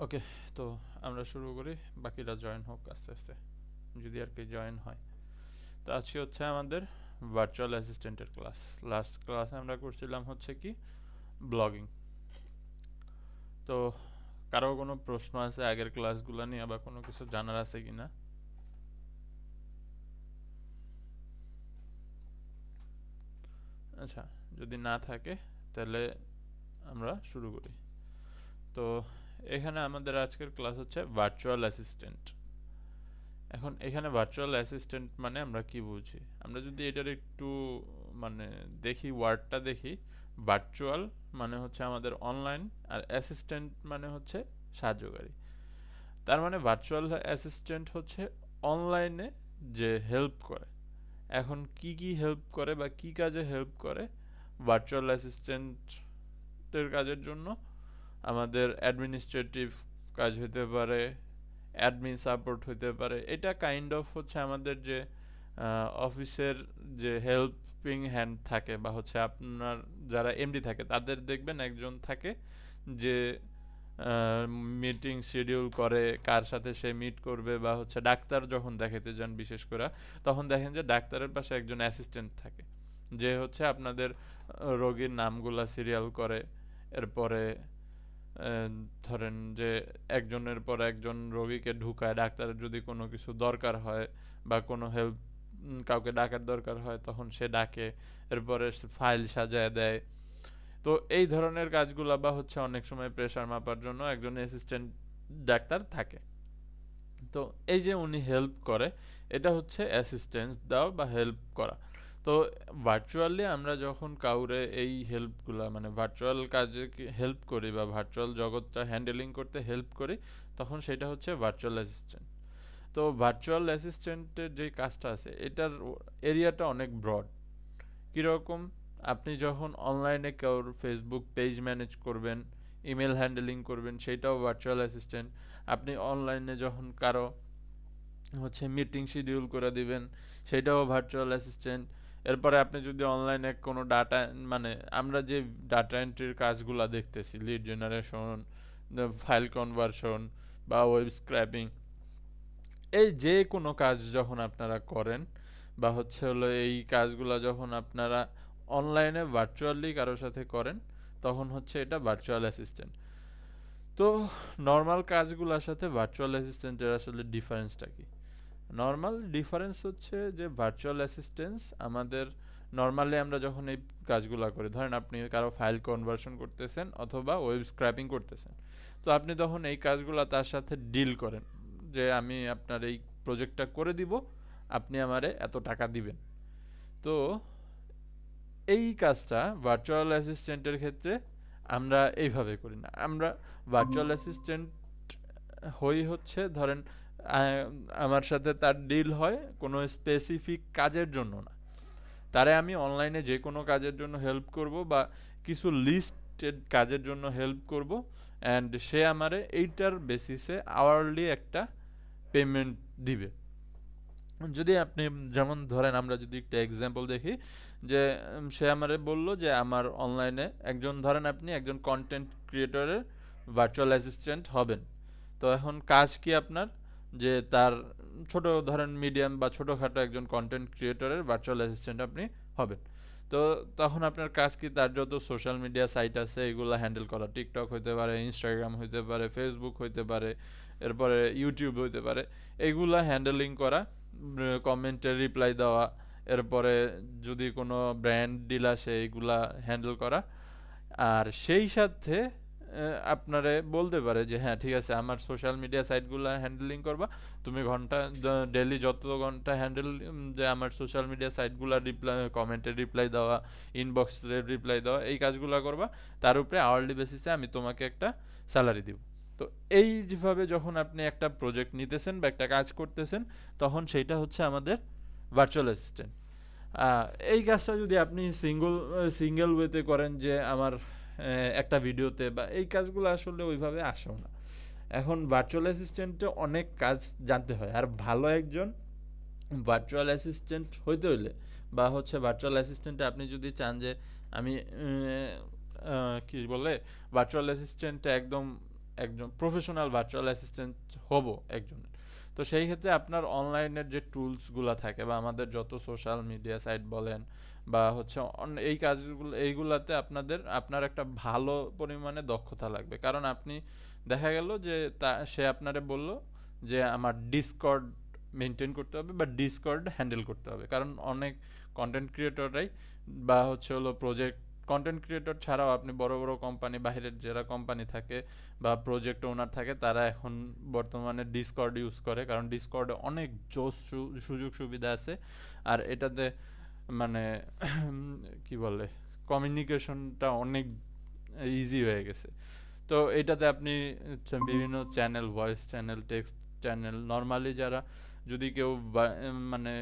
ওকে, তো আমরা শুরু করি। বাকিরা জয়েন হোক আস্তে আস্তে, যদি আর কি জয়েন হয়। তো আজকে হচ্ছে আমাদের ভার্চুয়াল অ্যাসিস্ট্যান্টের ক্লাস। লাস্ট ক্লাসে আমরা করছিলাম হচ্ছে কি ব্লগিং। তো কারো কোনো প্রশ্ন আছে আগের ক্লাসগুলো নিয়ে, বা কোনো কিছু জানার আছে কি না? আচ্ছা, যদি না থাকে তাহলে আমরা শুরু করি। তো এখানে আমাদের আজকের ক্লাস হচ্ছে ভার্চুয়াল অ্যাসিস্ট্যান্ট। এখন এখানে ভার্চুয়াল অ্যাসিস্ট্যান্ট মানে আমরা কি বুঝি? আমরা যদি এটার একটু মানে দেখি, ওয়ার্ডটা দেখি, ভার্চুয়াল মানে হচ্ছে আমাদের অনলাইন, আর অ্যাসিস্ট্যান্ট মানে হচ্ছে সাহায্যকারী। তার মানে ভার্চুয়াল অ্যাসিস্ট্যান্ট হচ্ছে অনলাইনে যে হেল্প করে। এখন কি কি হেল্প করে বা কি কাজে হেল্প করে? ভার্চুয়াল অ্যাসিস্ট্যান্টের কাজের জন্য আমাদের অ্যাডমিনিস্ট্রেটিভ কাজ হতে পারে, অ্যাডমিন সাপোর্ট হতে পারে। এটা কাইন্ড অফ হচ্ছে আমাদের যে অফিসের যে হেল্পিং হ্যান্ড থাকে, বা হচ্ছে আপনার যারা এমডি থাকে তাদের দেখবেন একজন থাকে যে মিটিং শিডিউল করে, কার সাথে সে মিট করবে, বা হচ্ছে ডাক্তার যখন দেখাতে যান বিশেষ করে, তখন দেখেন যে ডাক্তারের পাশে একজন অ্যাসিস্ট্যান্ট থাকে, যে হচ্ছে আপনাদের রোগীর নামগুলা সিরিয়াল করে। এরপরে আহ, ধরেন যে একজনের পর একজন রোগীকে ঢুকায়, ডাক্তারের যদি কোনো কিছু দরকার হয় বা কোনো হেল্প কাউকে ডাকার দরকার হয় তখন সে ডাকে। এরপরে ফাইল সাজায় দেয়। তো এই ধরনের কাজগুলা, বা হচ্ছে অনেক সময় প্রেশার মাপার জন্য একজন অ্যাসিস্ট্যান্ট ডাক্তার থাকে। তো এই যে উনি হেল্প করে, এটা হচ্ছে অ্যাসিস্ট্যান্স দেওয়া বা হেল্প করা। তো ভার্চুয়ালি আমরা যখন কাউরে এই হেল্পগুলা মানে ভার্চুয়াল কাজে হেল্প করি বা ভার্চুয়াল জগৎটা হ্যান্ডেলিং করতে হেল্প করি, তখন সেটা হচ্ছে ভার্চুয়াল অ্যাসিস্ট্যান্ট। তো ভার্চুয়াল অ্যাসিস্ট্যান্টের যে কাজটা আছে এটার এরিয়াটা অনেক ব্রড। কীরকম? আপনি যখন অনলাইনে কারোর ফেসবুক পেজ ম্যানেজ করবেন, ইমেল হ্যান্ডেলিং করবেন, সেটাও ভার্চুয়াল অ্যাসিস্ট্যান্ট। আপনি অনলাইনে যখন কারো হচ্ছে মিটিং শিডিউল করে দিবেন, সেটাও ভার্চুয়াল অ্যাসিস্ট্যান্ট। এরপরে আপনি যদি অনলাইনে কোনো ডাটা মানে আমরা যে ডাটা এন্ট্রির কাজগুলো দেখতেছি, লিড জেনারেশন, ফাইল কনভার্সন বা ওয়েব স্ক্র্যাপিং, এই যে কোনো কাজ যখন আপনারা করেন, বা হচ্ছে হলো এই কাজগুলো যখন আপনারা অনলাইনে ভার্চুয়ালি কারোর সাথে করেন, তখন হচ্ছে এটা ভার্চুয়াল অ্যাসিস্ট্যান্ট। তো নর্মাল কাজগুলোর সাথে ভার্চুয়াল অ্যাসিস্ট্যান্টের আসলে ডিফারেন্সটা কি? নর্মাল ডিফারেন্স হচ্ছে যে ভার্চুয়াল অ্যাসিস্ট্যান্স আমাদের নর্মালি আমরা যখন এই কাজগুলো করি, ধরেন আপনি কারো ফাইল কনভার্সন করতেছেন অথবা ওয়েব স্ক্র্যাপিং করতেছেন, তো আপনি তখন এই কাজগুলো তার সাথে ডিল করেন, যে আমি আপনার এই প্রজেক্টটা করে দিব, আপনি আমারে এত টাকা দিবেন। তো এই কাজটা ভার্চুয়াল অ্যাসিস্ট্যান্টের ক্ষেত্রে আমরা এইভাবে করি না। আমরা ভার্চুয়াল অ্যাসিস্ট্যান্ট হই হচ্ছে ধরেন আহ, আমার সাথে তার ডিল হয় কোনো স্পেসিফিক কাজের জন্য না, তারে আমি অনলাইনে যে কোনো কাজের জন্য হেল্প করব, বা কিছু লিস্টেড কাজের জন্য হেল্প করব, অ্যান্ড সে আমারে এইটার বেসিসে আওয়ারলি একটা পেমেন্ট দিবে। যদি আপনি যেমন ধরেন, আমরা যদি একটা এক্সাম্পল দেখি, যে সে আমারে বলল যে আমার অনলাইনে একজন, ধরেন আপনি একজন কন্টেন্ট ক্রিয়েটরের ভার্চুয়াল অ্যাসিস্ট্যান্ট হবেন। তো এখন কাজ কি আপনার? যে তার ছোট ধরেন মিডিয়াম বা ছোটোখাটো একজন কন্টেন্ট ক্রিয়েটরের ভার্চুয়াল অ্যাসিস্ট্যান্ট আপনি হবেন। তো তখন আপনার কাজ কি? তার যত সোশ্যাল মিডিয়া সাইট আছে এগুলো হ্যান্ডেল করা, টিকটক হইতে পারে, ইনস্টাগ্রাম হইতে পারে, ফেসবুক হইতে পারে, এরপরে ইউটিউব হইতে পারে, এইগুলা হ্যান্ডেলিং করা, কমেন্টের রিপ্লাই দেওয়া, এরপরে যদি কোনো ব্র্যান্ড ডিল আসে এইগুলা হ্যান্ডেল করা। আর সেই সাথে আপনারে বলতে পারে যে হ্যাঁ ঠিক আছে, আমার সোশ্যাল মিডিয়া সাইটগুলো হ্যান্ডেলিং করবা, তুমি ঘন্টা ডেলি যত ঘন্টা হ্যান্ডেল, যে আমার সোশ্যাল মিডিয়া সাইটগুলো রিপ্লাই, কমেন্টের রিপ্লাই দেওয়া, ইনবক্সের রিপ্লাই দেওয়া, এই কাজগুলো করবা। তার উপরে আওয়ারলি বেসিসে আমি তোমাকে একটা স্যালারি দিব। তো এই যেভাবে যখন আপনি একটা প্রজেক্ট নিতেছেন বা একটা কাজ করতেছেন, তখন সেইটা হচ্ছে আমাদের ভার্চুয়াল অ্যাসিস্ট্যান্ট। এই কাজটা যদি আপনি সিঙ্গেল ওয়েতে করেন, যে আমার একটা ভিডিওতে, বা এই কাজগুলো আসলে ওইভাবে আসেও না। এখন ভার্চুয়াল অ্যাসিস্ট্যান্টে অনেক কাজ জানতে হয়, আর ভালো একজন ভার্চুয়াল অ্যাসিস্ট্যান্ট হইতে হইলে, বা হচ্ছে ভার্চুয়াল অ্যাসিস্ট্যান্টে আপনি যদি চান যে আমি কি বলে ভার্চুয়াল অ্যাসিস্ট্যান্টটা একদম একজন প্রফেশনাল ভার্চুয়াল অ্যাসিস্ট্যান্ট হব একজনের, তো সেই ক্ষেত্রে আপনার অনলাইনের যে টুলসগুলো থাকে বা আমাদের যত সোশ্যাল মিডিয়া সাইট বলেন বা হচ্ছে এই কাজগুলো এইগুলাতে আপনার একটা ভালো পরিমাণে দক্ষতা লাগবে। কারণ আপনি দেখা গেল যে সে আপনারে বলল যে আমার ডিসকর্ড মেনটেন করতে হবে বা ডিসকর্ড হ্যান্ডেল করতে হবে। কারণ অনেক কন্টেন্ট ক্রিয়েটররাই বা হচ্ছে হলো প্রজেক্ট কন্টেন্ট ক্রিয়েটর ছাড়াও আপনি বড় বড় কোম্পানি, বাহিরের যারা কোম্পানি থাকে বা প্রজেক্ট ওনার থাকে, তারা এখন বর্তমানে ডিসকর্ড ইউজ করে। কারণ ডিসকর্ডে অনেক জোস সুযোগ সুবিধা আছে, আর এটাতে মানে কি বলে কমিউনিকেশনটা অনেক ইজি হয়ে গেছে। তো এটাতে আপনি বিভিন্ন channel, voice channel, text channel, normally যারা যদি কেউ মানে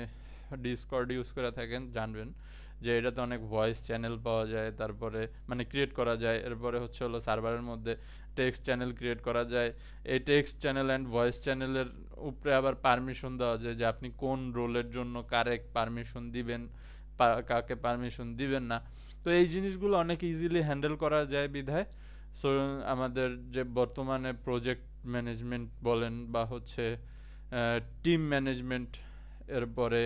ডিসকর্ড ইউজ করে থাকেন জানবেন যে এটাতে অনেক ভয়েস চ্যানেল পাওয়া যায়, তারপরে মানে ক্রিয়েট করা যায়। এরপরে হচ্ছে হলো সার্ভারের মধ্যে টেক্সট চ্যানেল ক্রিয়েট করা যায়। এই টেক্সট চ্যানেল অ্যান্ড ভয়েস চ্যানেলের উপরে আবার পারমিশন দেওয়া যায় যে আপনি কোন রোলের জন্য কারেক্ট পারমিশন দিবেন, কাকে পারমিশন দিবেন না। তো এই জিনিসগুলো অনেক ইজিলি হ্যান্ডেল করা যায় বিধায় সো আমাদের যে বর্তমানে প্রজেক্ট ম্যানেজমেন্ট বলেন বা হচ্ছে টিম ম্যানেজমেন্ট, এরপরে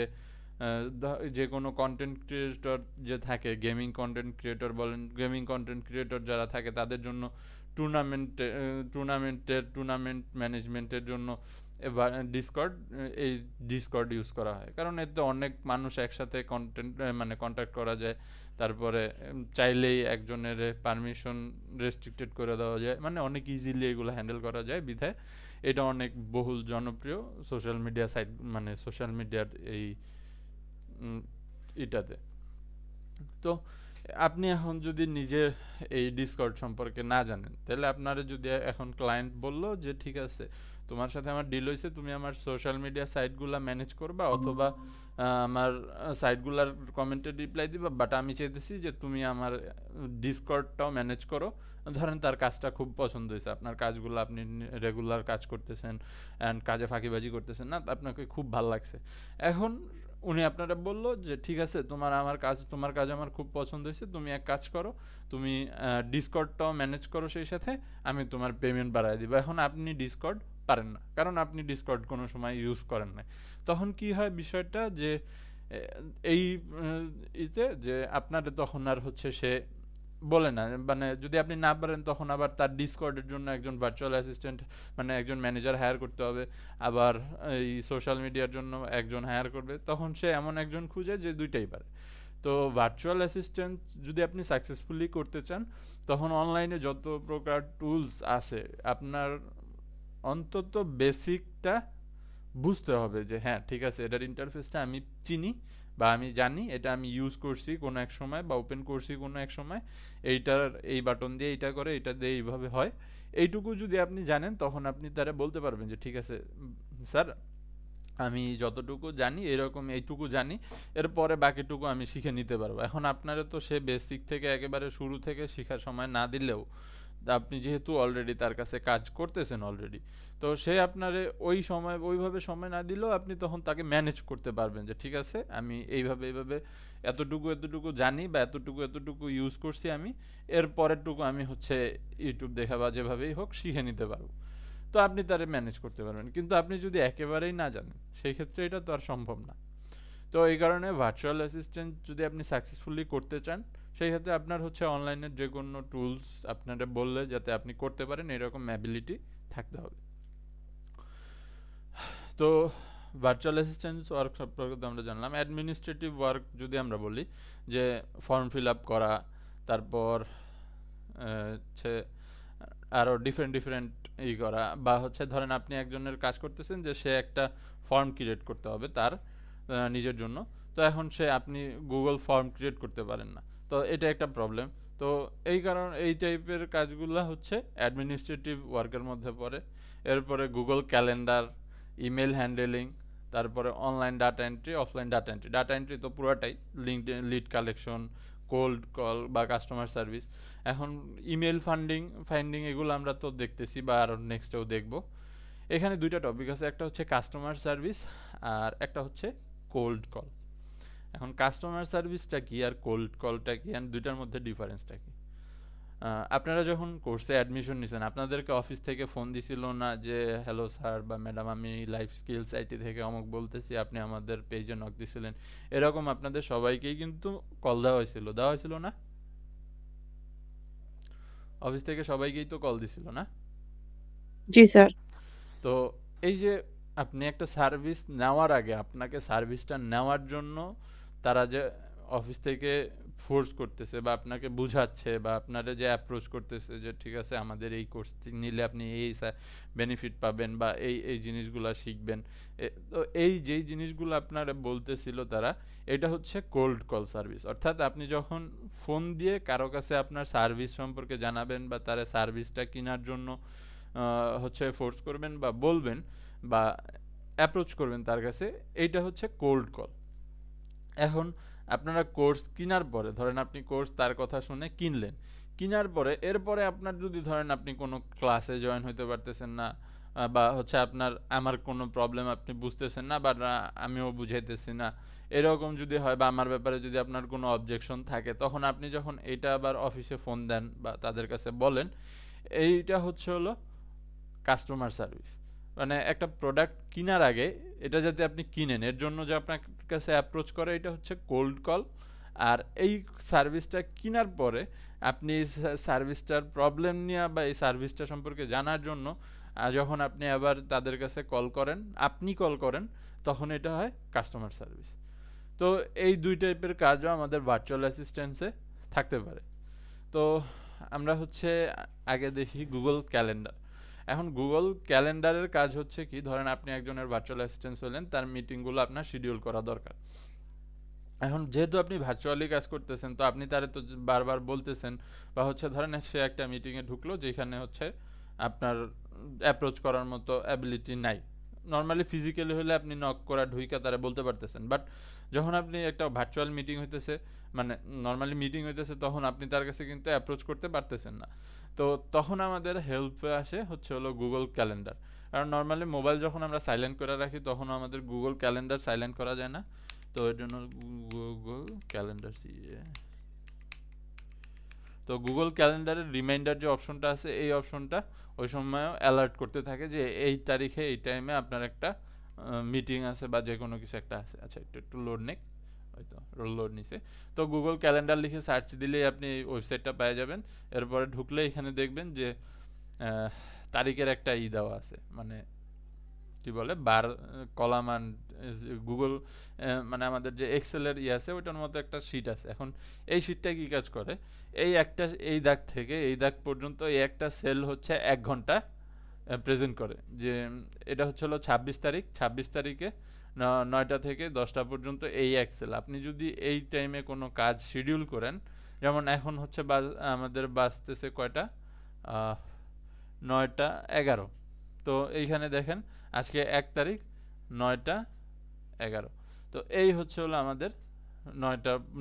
যে কোনো কন্টেন্ট ক্রিয়েটর যে থাকে, গেমিং কন্টেন্ট ক্রিয়েটর বলেন, গেমিং কন্টেন্ট ক্রিয়েটর যারা থাকে তাদের জন্য টুর্নামেন্ট ম্যানেজমেন্টের জন্য এই ডিসকর্ড ইউজ করা হয়। কারণ এতে অনেক মানুষ একসাথে মানে কন্ট্যাক্ট করা যায়। তারপরে চাইলেই একজনের পারমিশন রেস্ট্রিক্টেড করে দেওয়া যায়, মানে অনেক ইজিলি এগুলো হ্যান্ডেল করা যায় বিধায় এটা অনেক বহুল জনপ্রিয় সোশ্যাল মিডিয়া সাইট, মানে সোশ্যাল মিডিয়ার এই এটাতে। তো আপনি এখন যদি নিজে এই ডিসকর্ড সম্পর্কে না জানেন, তাহলে আপনারা যদি এখন ক্লায়েন্ট বললো যে ঠিক আছে তোমার সাথে আমার ডিল হয়েছে, তুমি আমার সোশ্যাল মিডিয়া সাইটগুলো ম্যানেজ করবা অথবা আমার সাইটগুলোর কমেন্টে রিপ্লাই দিবা, বাট আমি চাইতেছি যে তুমি আমার ডিসকর্ডটাও ম্যানেজ করো। ধরেন তার কাজটা খুব পছন্দ হয়েছে, আপনার কাজগুলো আপনি রেগুলার কাজ করতেছেন অ্যান্ড কাজে ফাঁকিবাজি করতেছেন না, আপনাকে খুব ভালো লাগছে। এখন উনি আপনারা বললো যে ঠিক আছে তোমার কাজ আমার খুব পছন্দ হয়েছে, তুমি এক কাজ করো, তুমি ডিসকর্ডটাও ম্যানেজ করো, সেই সাথে আমি তোমার পেমেন্ট বাড়ায় দিব। এখন আপনি ডিসকর্ড পারেন না, কারণ আপনি ডিসকর্ড কোনো সময় ইউজ করেন না। তখন কি হয় বিষয়টা যে এই যে আপনাদের তখন আর হচ্ছে সে বলে না, মানে যদি আপনি না পারেন তখন আবার তার ডিসকর্ডের জন্য একজন ভার্চুয়াল অ্যাসিস্ট্যান্ট মানে একজন ম্যানেজার হায়ার করতে হবে, আবার এই সোশ্যাল মিডিয়ার জন্য একজন হায়ার করবে। তখন সে এমন একজন খুঁজে যে দুইটাই পারে। তো ভার্চুয়াল অ্যাসিস্ট্যান্ট যদি আপনি সাকসেসফুলি করতে চান, তখন অনলাইনে যত প্রকার টুলস আছে আপনার অন্তত বেসিকটা বুঝতে হবে যে হ্যাঁ ঠিক আছে এটার ইন্টারফেসটা আমি চিনি বা আমি জানি, এটা আমি ইউজ করছি কোনো এক সময় বা ওপেন করছি কোনো এক সময়, এইটার এই বাটন দিয়ে এইটা করে, এটা দিয়ে এইভাবে হয়। এইটুকু যদি আপনি জানেন তখন আপনি তারা বলতে পারবেন যে ঠিক আছে স্যার আমি যতটুকু জানি এরকম এইটুকু জানি, এরপরে বাকিটুকু আমি শিখে নিতে পারবো। এখন আপনারা তো সে বেসিক থেকে একেবারে শুরু থেকে শেখার সময় না দিলেও আপনি যেহেতু অলরেডি তার কাছে কাজ করতেছেন অলরেডি, তো সে আপনারে ওইভাবে সময় না দিলেও আপনি তখন তাকে ম্যানেজ করতে পারবেন যে ঠিক আছে আমি এইভাবে এতটুকু জানি বা এতটুকু ইউজ করছি আমি, এর পরেরটুকু আমি হচ্ছে ইউটিউব দেখা বা যেভাবেই হোক শিখে নিতে পারবো। তো আপনি তারে ম্যানেজ করতে পারবেন। কিন্তু আপনি যদি একেবারেই না জানেন সেই ক্ষেত্রে এটা তো আর সম্ভব না। তো এই কারণে ভার্চুয়াল অ্যাসিস্ট্যান্ট যদি আপনি সাকসেসফুলি করতে চান, সেই ক্ষেত্রে আপনার হচ্ছে অনলাইনের যে কোনো টুলস আপনারা বললে যাতে আপনি করতে পারেন এরকম অ্যাবিলিটি থাকতে হবে। তো ভার্চুয়াল অ্যাসিস্ট্যান্ট ওয়ার্ক সম্পর্কে তো আমরা জানলাম। অ্যাডমিনিস্ট্রেটিভ ওয়ার্ক যদি আমরা বলি যে ফর্ম ফিল আপ করা, তারপর হচ্ছে আরও ডিফারেন্ট করা, বা হচ্ছে ধরেন আপনি একজনের কাজ করতেছেন যে সে একটা ফর্ম ক্রিয়েট করতে হবে তার নিজের জন্য, তো এখন আপনি গুগল ফর্ম ক্রিয়েট করতে পারেন না, তো এটা একটা প্রবলেম। তো এই কারণ এই টাইপের কাজগুলো হচ্ছে অ্যাডমিনিস্ট্রেটিভ ওয়ার্কের মধ্যে পড়ে। এরপরে গুগল ক্যালেন্ডার, ইমেল হ্যান্ডেলিং, তারপরে online data entry, offline data entry তো পুরোটাই, লিড কালেকশন, কোল্ড কল বা কাস্টমার সার্ভিস। এখন ইমেল ফাইন্ডিং এগুলো আমরা তো দেখতেছি বা আর নেক্সটেও দেখব। এখানে দুইটা টপিক আছে, একটা হচ্ছে কাস্টমার সার্ভিস আর একটা হচ্ছে কোল্ড কল। এখন কাস্টমার সার্ভিসটা কি আর কোল্ড কলটা কি, আর দুইটার মধ্যে ডিফারেন্সটা কি? আপনারা যখন কোর্সে অ্যাডমিশন নিছেন আপনাদেরকে অফিস থেকে ফোন দিছিল না যে হ্যালো স্যার বা ম্যাডাম আমি লাইফ স্কিলস আইটি থেকে অমুক বলতেছি আপনি আমাদের পেজে নক দিছিলেন, এরকম আপনাদের সবাইকেই কিন্তু কল দেওয়া হয়েছিল না? অফিস থেকে সবাইকেই তো কল দিছিল না? জি স্যার। তো এই যে আপনি একটা সার্ভিস নেওয়ার আগে আপনাকে সার্ভিসটা নেওয়ার জন্য তারা যে অফিস থেকে ফোর্স করতেছে বা আপনাকে বুঝাচ্ছে বা আপনারা যে অ্যাপ্রোচ করতেছে যে ঠিক আছে আমাদের এই কোর্স নিলে আপনি এই বেনিফিট পাবেন বা এই জিনিসগুলো শিখবেন, তো এই যেই জিনিসগুলো আপনারা বলতেছিল তারা, এটা হচ্ছে কোল্ড কল সার্ভিস। অর্থাৎ আপনি যখন ফোন দিয়ে কারো কাছে আপনার সার্ভিস সম্পর্কে জানাবেন বা তারা সার্ভিসটা কেনার জন্য হচ্ছে ফোর্স করবেন বা বলবেন বা অ্যাপ্রোচ করবেন তার কাছে, এইটা হচ্ছে কোল্ড কল। এখন আপনারা কোর্স কেনার পরে ধরেন আপনি কোর্স তার কথা শুনে কিনলেন, কেনার পরে এরপরে আপনার যদি ধরেন আপনি কোনো ক্লাসে জয়েন হইতে পারতেছেন না বা হচ্ছে আপনার আমার কোনো প্রবলেম আপনি বুঝতেছেন না বা আমিও বুঝাইতেছি না, এরকম যদি হয় বা আমার ব্যাপারে যদি আপনার কোনো অবজেকশন থাকে, তখন আপনি যখন এইটা আবার অফিসে ফোন দেন বা তাদের কাছে বলেন, এইটা হচ্ছে হলো কাস্টমার সার্ভিস। মানে একটা প্রোডাক্ট কেনার আগে এটা যাতে আপনি কিনেন এর জন্য যে আপনার কাছে অ্যাপ্রোচ করে, এটা হচ্ছে কোল্ড কল। আর এই সার্ভিসটা কেনার পরে আপনি এই সার্ভিসটার প্রবলেম নিয়ে বা এই সার্ভিসটা সম্পর্কে জানার জন্য যখন আপনি আবার তাদের কাছে কল করেন তখন এটা হয় কাস্টমার সার্ভিস। তো এই দুই টাইপের কাজও আমাদের ভার্চুয়াল অ্যাসিস্ট্যান্সে থাকতে পারে। তো আমরা হচ্ছে আগে দেখি গুগল ক্যালেন্ডার। এখন গুগল ক্যালেন্ডারের কাজ হচ্ছে কি, ধরেন আপনি একজনের ভার্চুয়াল অ্যাসিস্ট্যান্ট হলেন, তার মিটিংগুলো আপনার শিডিউল করা দরকার। এখন যেহেতু আপনি ভার্চুয়ালি কাজ করতেছেন তো আপনি তারে তো বারবার বলতেছেন বা হচ্ছে ধরেন সে একটা মিটিংয়ে ঢুকলো যেখানে হচ্ছে আপনার অ্যাপ্রোচ করার মতো অ্যাবিলিটি নাই। নর্মালি ফিজিক্যালি হলে আপনি নক করা ঢুইকা তারা বলতে পারতেছেন, বাট যখন আপনি একটা ভার্চুয়াল মিটিং হইতেছে, মানে নর্মালি মিটিং হইতেছে, তখন আপনি তার কাছে কিন্তু অ্যাপ্রোচ করতে পারতেছেন না। তো তখন আমাদের হেল্পে আসে হচ্ছে হলো গুগল ক্যালেন্ডার। কারণ নর্মালি মোবাইল যখন আমরা সাইলেন্ট করে রাখি তখন আমাদের গুগল ক্যালেন্ডার সাইলেন্ট করা যায় না। তো এর জন্য গুগল ক্যালেন্ডার তো গুগল ক্যালেন্ডারের রিমাইন্ডার যে অপশনটা আছে এই অপশনটা ওই সময় অ্যালার্ট করতে থাকে যে এই তারিখে এই টাইমে আপনার একটা মিটিং আছে বা যে কোনো কিছু একটা আছে। আচ্ছা একটু একটু লোড নেক, হয়তো লোড নিছে। তো গুগল ক্যালেন্ডার লিখে সার্চ দিলেই আপনি ওয়েবসাইটটা পেয়ে যাবেন। এরপরে ঢুকলে এখানে দেখবেন যে তারিখের একটা দেওয়া আছে, মানে কি বলে বার কলাম অ্যান্ড গুগল, মানে আমাদের যে এক্সেলের আছে ওইটার মতো একটা শিট আছে। এখন এই শিটটা কি কাজ করে, এই দাগ থেকে এই দাগ পর্যন্ত এই একটা সেল হচ্ছে 1 ঘন্টা প্রেজেন্ট করে, যে এটা হচ্ছে হলো 26 তারিখ, 26 তারিখে 9টা থেকে 10টা পর্যন্ত এই এক্সেল। আপনি যদি এই টাইমে কোনো কাজ শিডিউল করেন, যেমন এখন হচ্ছে আমাদের বাজতেছে কয়টা, 9টা 11। তো এইখানে দেখেন আজকে 1 তারিখ, 9টা 11। তো এই হচ্ছে হলো আমাদের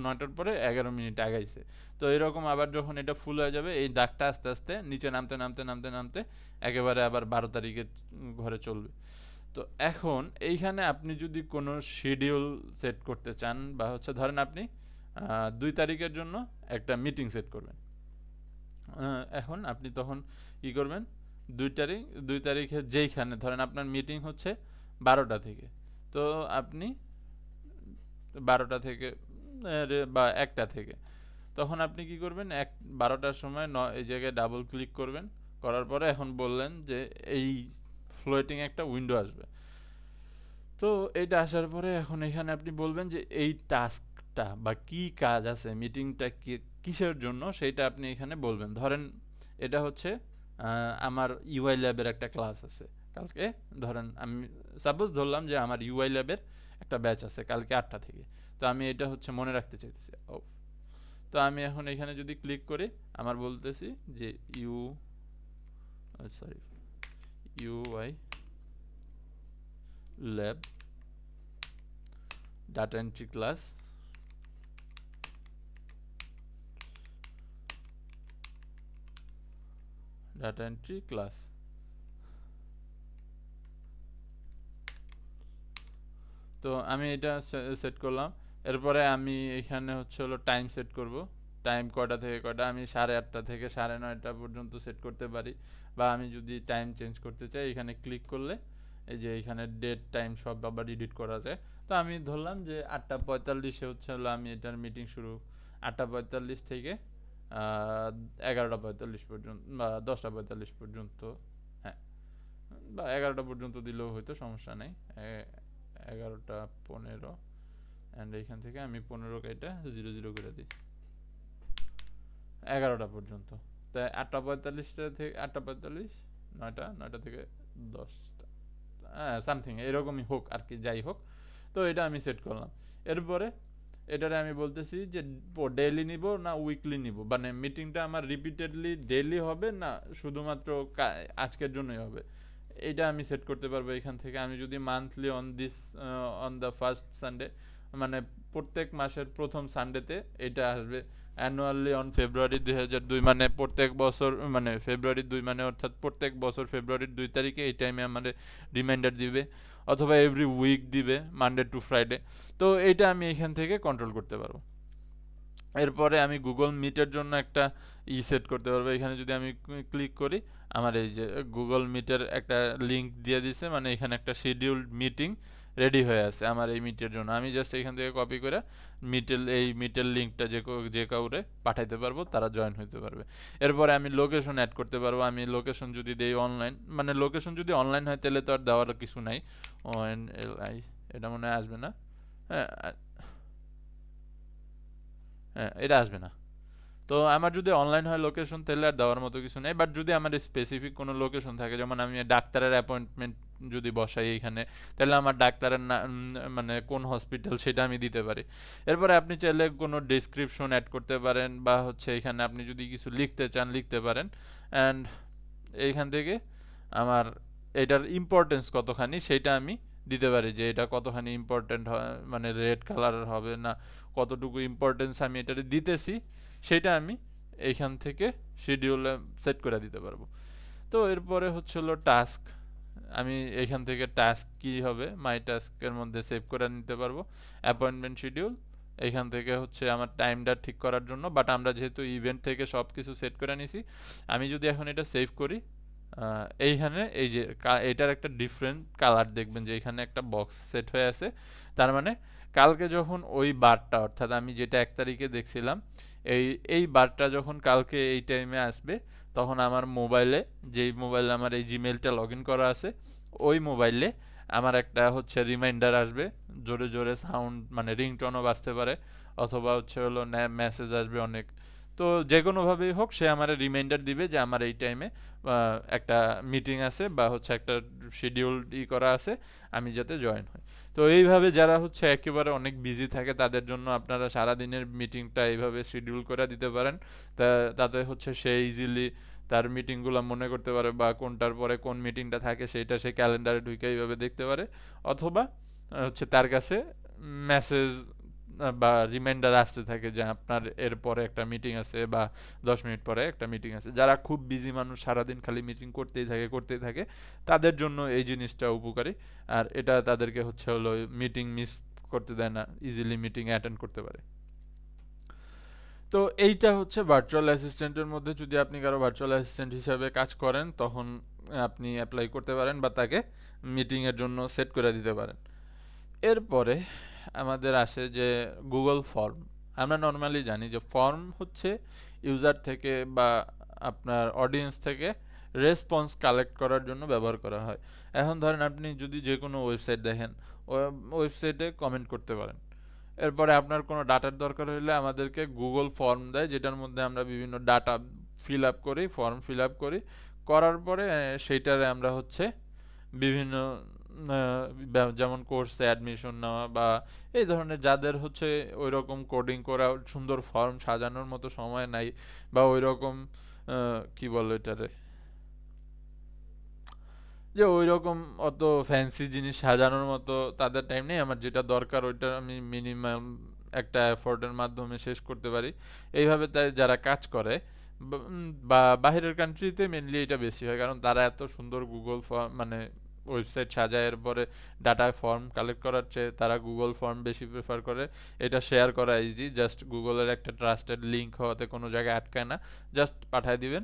9টার পরে 11 মিনিট আগাইছে। তো এরকম আবার যখন এটা ফুল হয়ে যাবে এই দাগটা আস্তে আস্তে নিচে নামতে নামতে নামতে নামতে একেবারে আবার 12 তারিখের ঘরে চলবে। তো এখন এইখানে আপনি যদি কোনো শিডিউল সেট করতে চান বা হচ্ছে ধরেন আপনি 2 তারিখের জন্য একটা মিটিং সেট করবেন, এখন আপনি তখন কি করবেন, 2 তারিখে যেইখানে ধরেন আপনার মিটিং হচ্ছে 12টা থেকে, তো আপনি 12টা থেকে বা 1টা থেকে, তখন আপনি কি করবেন 12টার সময় এই জায়গায় ডাবল ক্লিক করবেন, করার পরে এখন বললেন যে এই ফ্লোটিং একটা উইন্ডো আসবে। তো এইটা আসার পরে এখন এখানে আপনি বলবেন যে এই টাস্কটা বা কি কাজ আছে মিটিংটা কিসের জন্য সেইটা আপনি এখানে বলবেন। ধরেন এটা হচ্ছে আমার ইউআই ল্যাবের একটা ক্লাস আছে কালকে, ধরেন আমি সাপোজ ধরলাম যে আমার ইউআই ল্যাবের একটা ব্যাচ আছে কালকে 8টা থেকে, তো আমি এটা হচ্ছে মনে রাখতে চাইতেছি। ও, তো আমি এখন এখানে যদি ক্লিক করি আমার বলতেছি যে sorry UI lab data entry class, data entry class. তো আমি এটা সেট করলাম। এরপরে আমি এখানে হচ্ছে হলো টাইম সেট করব টাইম কয়টা থেকে কয়টা, আমি 8:30 থেকে 9:30 পর্যন্ত সেট করতে পারি। বা আমি যদি টাইম চেঞ্জ করতে চাই এখানে ক্লিক করলে এই যে এখানে ডেট টাইম সব আবার এডিট করা যায়। তো আমি ধরলাম যে 8:45-এ হচ্ছে হলো আমি এটার মিটিং শুরু, 8:45 থেকে 11:45 পর্যন্ত বা 10:45 পর্যন্ত, হ্যাঁ, বা 11টা পর্যন্ত দিলেও হয়তো সমস্যা নেই। 11:15 অ্যান্ড এইখান থেকে আমি 15 কেটে 00 করে দিই 11টা পর্যন্ত। তাই 8:45 থেকে 8:45, 9টা থেকে 10টা, হ্যাঁ সামথিং এরকমই হোক আর কি, যাই হোক। তো এটা আমি সেট করলাম। এরপরে এটারে আমি বলতেছি যে ডেইলি নিব না উইকলি নিব, মানে মিটিংটা আমার রিপিটেডলি ডেইলি হবে না শুধুমাত্র আজকের জন্যই হবে, এইটা আমি সেট করতে পারবো এখান থেকে। আমি যদি monthly on the first Sunday, মানে প্রত্যেক মাসের প্রথম সানডেতে এটা আসবে, অ্যানুয়ালি অন ফেব্রুয়ারি 2002, মানে প্রত্যেক বছর, মানে ফেব্রুয়ারি 2 মানে অর্থাৎ প্রত্যেক বছর ফেব্রুয়ারির 2 তারিখে এই টাইমে আমাদের রিমাইন্ডার দিবে, অথবা এভরি উইক দিবে মানডে টু ফ্রাইডে। তো এইটা আমি এখান থেকে কন্ট্রোল করতে পারবো। এরপরে আমি গুগল মিটের জন্য একটা সেট করতে পারবো। এখানে যদি আমি ক্লিক করি আমার এই যে গুগল মিটের একটা লিঙ্ক দিয়ে দিছে, মানে এখানে একটা শিডিউলড মিটিং রেডি হয়ে আছে আমার এই মিটের জন্য। আমি জাস্ট এখান থেকে কপি করে মিটের লিঙ্কটা যে কাউরে পাঠাইতে পারবো, তারা জয়েন হইতে পারবে। এরপরে আমি লোকেশন অ্যাড করতে পারবো। আমি লোকেশন যদি দেই অনলাইন, মানে লোকেশন যদি অনলাইন হয় তাহলে তো আর দেওয়ার কিছু নাই, ONLI এটা মনে হয় আসবে না, হ্যাঁ হ্যাঁ এটা আসবে না। তো আমার যদি অনলাইন হয় লোকেশন তাহলে আর দেওয়ার মতো কিছু নেই। বাট যদি আমার স্পেসিফিক কোনো লোকেশন থাকে, যেমন আমি ডাক্তারের অ্যাপয়েন্টমেন্ট যদি বসাই এইখানে, তাহলে আমার ডাক্তারের মানে কোন হসপিটাল সেটা আমি দিতে পারি। এরপরে আপনি চাইলে কোনো ডেসক্রিপশন অ্যাড করতে পারেন, বা হচ্ছে এখানে আপনি যদি কিছু লিখতে চান লিখতে পারেন। অ্যান্ড এইখান থেকে আমার এটার ইম্পর্টেন্স কতখানি সেটা আমি দিতে পারি, যে এটা কতখানি ইম্পর্টেন্ট মানে রেড কালার হবে না, কতটুকু ইম্পর্টেন্স আমি এটাতে দিতেছি সেটা আমি এইখান থেকে শিডিউলে সেট করে দিতে পারবো। তো এরপরে হচ্ছে হলো টাস্ক, আমি এইখান থেকে টাস্ক কি হবে মাই টাস্কের মধ্যে সেভ করে নিতে পারবো। অ্যাপয়েন্টমেন্ট শিডিউল এইখান থেকে হচ্ছে আমার টাইমটা ঠিক করার জন্য, বাট আমরা যেহেতু ইভেন্ট থেকে সব কিছু সেট করে নিছি, আমি যদি এখন এটা সেভ করি, এইখানে এই যে এটার একটা ডিফারেন্ট কালার দেখবেন যে এখানে একটা বক্স সেট হয়ে আছে। তার মানে কালকে যখন ওই বারটা, অর্থাৎ আমি যেটা 1 তারিখে দেখছিলাম, এই এই বারটা যখন কালকে এই টাইমে আসবে, তখন আমার মোবাইলে, যেই মোবাইলে আমার এই জিমেলটা লগ ইন করা আছে, ওই মোবাইলে আমার একটা হচ্ছে রিমাইন্ডার আসবে, জোরে জোরে সাউন্ড, মানে রিংটোনও বাজতে পারে, অথবা হচ্ছে হলো মেসেজ আসবে অনেক। তো যে কোনোভাবেই হোক সে আমার রিমাইন্ডার দিবে যে আমার এই টাইমে একটা মিটিং আছে, বা হচ্ছে একটা শিডিউল করা আছে, আমি যাতে জয়েন হই। তো এইভাবে যারা হচ্ছে একেবারে অনেক বিজি থাকে তাদের জন্য আপনারা সারাদিনের মিটিংটা এইভাবে শিডিউল করে দিতে পারেন। তাতে হচ্ছে সে ইজিলি তার মিটিংগুলো মনে করতে পারে, বা কোনটার পরে কোন মিটিংটা থাকে সেটা সে ক্যালেন্ডারে ঢুকে এইভাবে দেখতে পারে, অথবা হচ্ছে তার কাছে মেসেজ বা রিমাইন্ডার আসতে থাকে যে আপনার এরপরে একটা মিটিং আছে, বা 10 মিনিট পরে একটা মিটিং আছে। যারা খুব বিজি মানুষ, সারাদিন খালি মিটিং করতেই থাকে, তাদের জন্য এই জিনিসটা উপকারী। আর এটা তাদেরকে হচ্ছে হলো মিটিং মিস করতে দেয় না, ইজিলি মিটিং অ্যাটেন্ড করতে পারে। তো এইটা হচ্ছে ভার্চুয়াল অ্যাসিস্ট্যান্টের মধ্যে, যদি আপনি কারো ভার্চুয়াল অ্যাসিস্ট্যান্ট হিসাবে কাজ করেন তখন আপনি অ্যাপ্লাই করতে পারেন, বা তাকে মিটিংয়ের জন্য সেট করে দিতে পারেন। এরপরে আমাদের আসে যে গুগল ফর্ম। আমরা নর্মালি জানি যে ফর্ম হচ্ছে ইউজার থেকে বা আপনার অডিয়েন্স থেকে রেসপন্স কালেক্ট করার জন্য ব্যবহার করা হয়। এখন ধরেন আপনি যদি যে কোনো ওয়েবসাইট দেখেন, ওয়েবসাইটে কমেন্ট করতে পারেন। এরপরে আপনার কোনো ডাটার দরকার হলে আমাদেরকে গুগল ফর্ম দেয়, যেটার মধ্যে আমরা বিভিন্ন ডাটা ফর্ম ফিল আপ করি, করার পরে সেইটারে আমরা হচ্ছে বিভিন্ন যেমন কোর্সে অ্যাডমিশন নেওয়া, বা এই ধরনের যাদের হচ্ছে ওই রকম কোডিং করা, সুন্দর ফর্ম সাজানোর মতো সময় নাই, বা ওই রকম কি বলো এটারে, যে ওই রকম অত ফ্যান্সি জিনিস সাজানোর মতো তাদের টাইম নেই, আমার যেটা দরকার ওইটা আমি মিনিমাম একটা এফোর্টের মাধ্যমে শেষ করতে পারি। এইভাবে তাই যারা কাজ করে, বা বাহিরের কান্ট্রিতে মেনলি এটা বেশি হয়, কারণ তারা এত সুন্দর গুগল ফর্ম, মানে ওয়েবসাইট সাজায় এরপরে ডাটা ফর্ম কালেক্ট করার চেয়ে তারা গুগল ফর্ম বেশি প্রেফার করে। এটা শেয়ার করা ইজি, জাস্ট গুগলের একটা ট্রাস্টেড লিঙ্ক হওয়াতে কোনো জায়গায় আটকায় না, জাস্ট পাঠিয়ে দিবেন,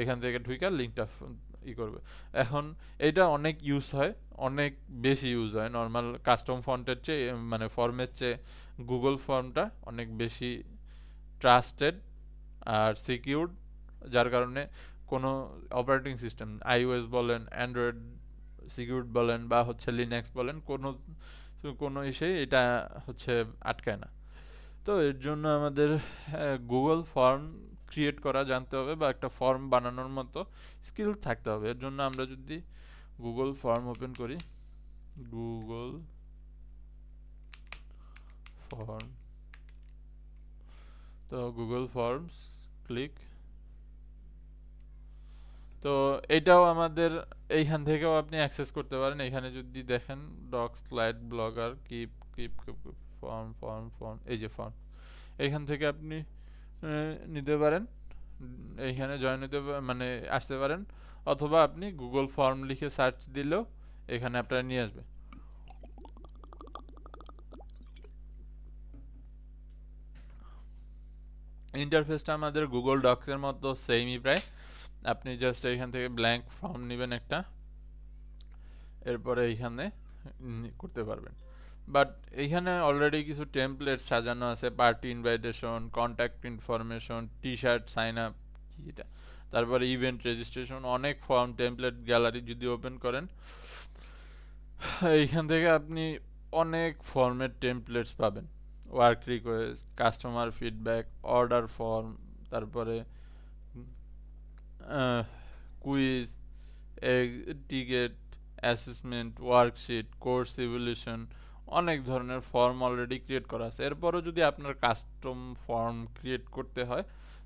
এখান থেকে ঢুইকা লিঙ্কটা করবে। এখন এটা অনেক ইউজ হয়, অনেক বেশি ইউজ হয় নর্মাল কাস্টম ফন্টের চেয়ে, মানে ফর্মের চেয়ে গুগল ফর্মটা অনেক বেশি ট্রাস্টেড আর সিকিউরড, যার কারণে কোনো অপারেটিং সিস্টেম আইওএস বলেন, অ্যান্ড্রয়েড সিকিউরড বলেন বা হচ্ছে লিনাক্স বলেন, কোনো কোনো ইসেই এটা হচ্ছে আটকায় না। তো এর জন্য আমাদের গুগল ফর্ম ক্রিয়েট করা জানতে হবে বা একটা ফর্ম বানানোর মতো স্কিল থাকতে হবে। এর জন্য আমরা যদি গুগল ফর্ম ওপেন করি, গুগল ফর্ম, তো গুগল ফর্মস ক্লিক, তো এটাও আমাদের এইখান থেকেও আপনি অ্যাক্সেস করতে পারেন। এখানে যদি দেখেন doc slide blogger keep keep form form form, এই যে ফর্ম, এইখান থেকে আপনি নিতে পারেন, এইখানে জয়েন নিতে মানে আসতে পারেন, অথবা আপনি গুগল ফর্ম লিখে সার্চ দিলেও এখানে আপনারা নিয়ে আসবে। ইন্টারফেসটা আমাদের গুগল ডক্সের মতো সেমই প্রায়। আপনি জাস্ট এইখান থেকে ব্ল্যাঙ্ক ফর্ম নেবেন একটা, এরপরে এইখানে করতে পারবেন। বাট এইখানে অলরেডি কিছু টেমপ্লেট সাজানো আছে, party invitation, contact information, T shirt sign up, এটা, তারপরে ইভেন্ট রেজিস্ট্রেশন, অনেক ফর্ম টেমপ্লেট গ্যালারি যদি ওপেন করেন এইখান থেকে আপনি অনেক ফর্মের টেমপ্লেটস পাবেন। Work request, customer feedback, order form, তারপরে quiz, ticket, assessment, worksheet, course evaluation, অনেক ধরনের ফর্ম অলরেডি ক্রিয়েট করা আছে। এরপরও যদি আপনার কাস্টম ফর্ম ক্রিয়েট করতে হয়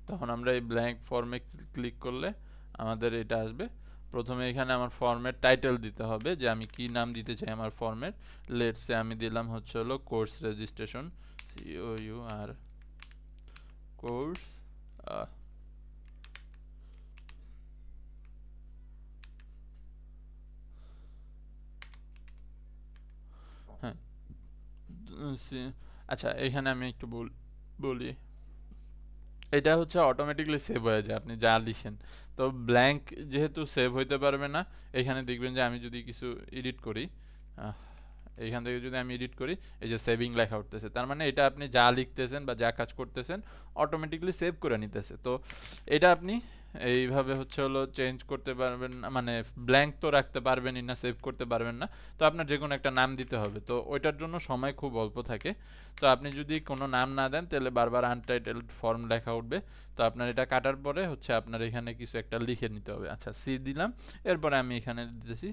তখন আমরা এই ব্ল্যাঙ্ক ফর্মে ক্লিক করলে আমাদের এটা আসবে। প্রথমে এখানে আমার ফর্মের টাইটেল দিতে হবে যে আমি কি নাম দিতে চাই আমার ফর্মের। লেটসে আমি দিলাম হচ্ছে হলো কোর্স রেজিস্ট্রেশন, COUR কোর্স, হ্যাঁ, আচ্ছা এখানে আমি একটু বলি, এটা হচ্ছে অটোমেটিকলি সেভ হয়ে যায় আপনি যা লিখেন। তো ব্ল্যাঙ্ক যেহেতু সেভ হইতে পারবে না, এখানে দেখবেন যে আমি যদি কিছু এডিট করি, এইখান থেকে যদি আমি এডিট করি, এই যে সেভিং লেখা উঠতেছে, তার মানে এটা আপনি যা লিখতেছেন বা যা কাজ করতেছেন অটোমেটিকলি সেভ করে নিতেছে। তো এটা আপনি এইভাবে হচ্ছে হলো চেঞ্জ করতে পারবেন না, মানে ব্ল্যাঙ্ক তো রাখতে পারবেনই না, সেভ করতে পারবেন না। তো আপনার যে কোনো একটা নাম দিতে হবে, তো ওইটার জন্য সময় খুব অল্প থাকে। তো আপনি যদি কোনো নাম না দেন তাহলে বারবার আনটাইটেলড ফর্ম লেখা উঠবে। তো আপনার এটা কাটার পরে হচ্ছে আপনার এখানে কিছু একটা লিখে নিতে হবে। আচ্ছা সি দিলাম, এরপরে আমি এখানে দিতেছি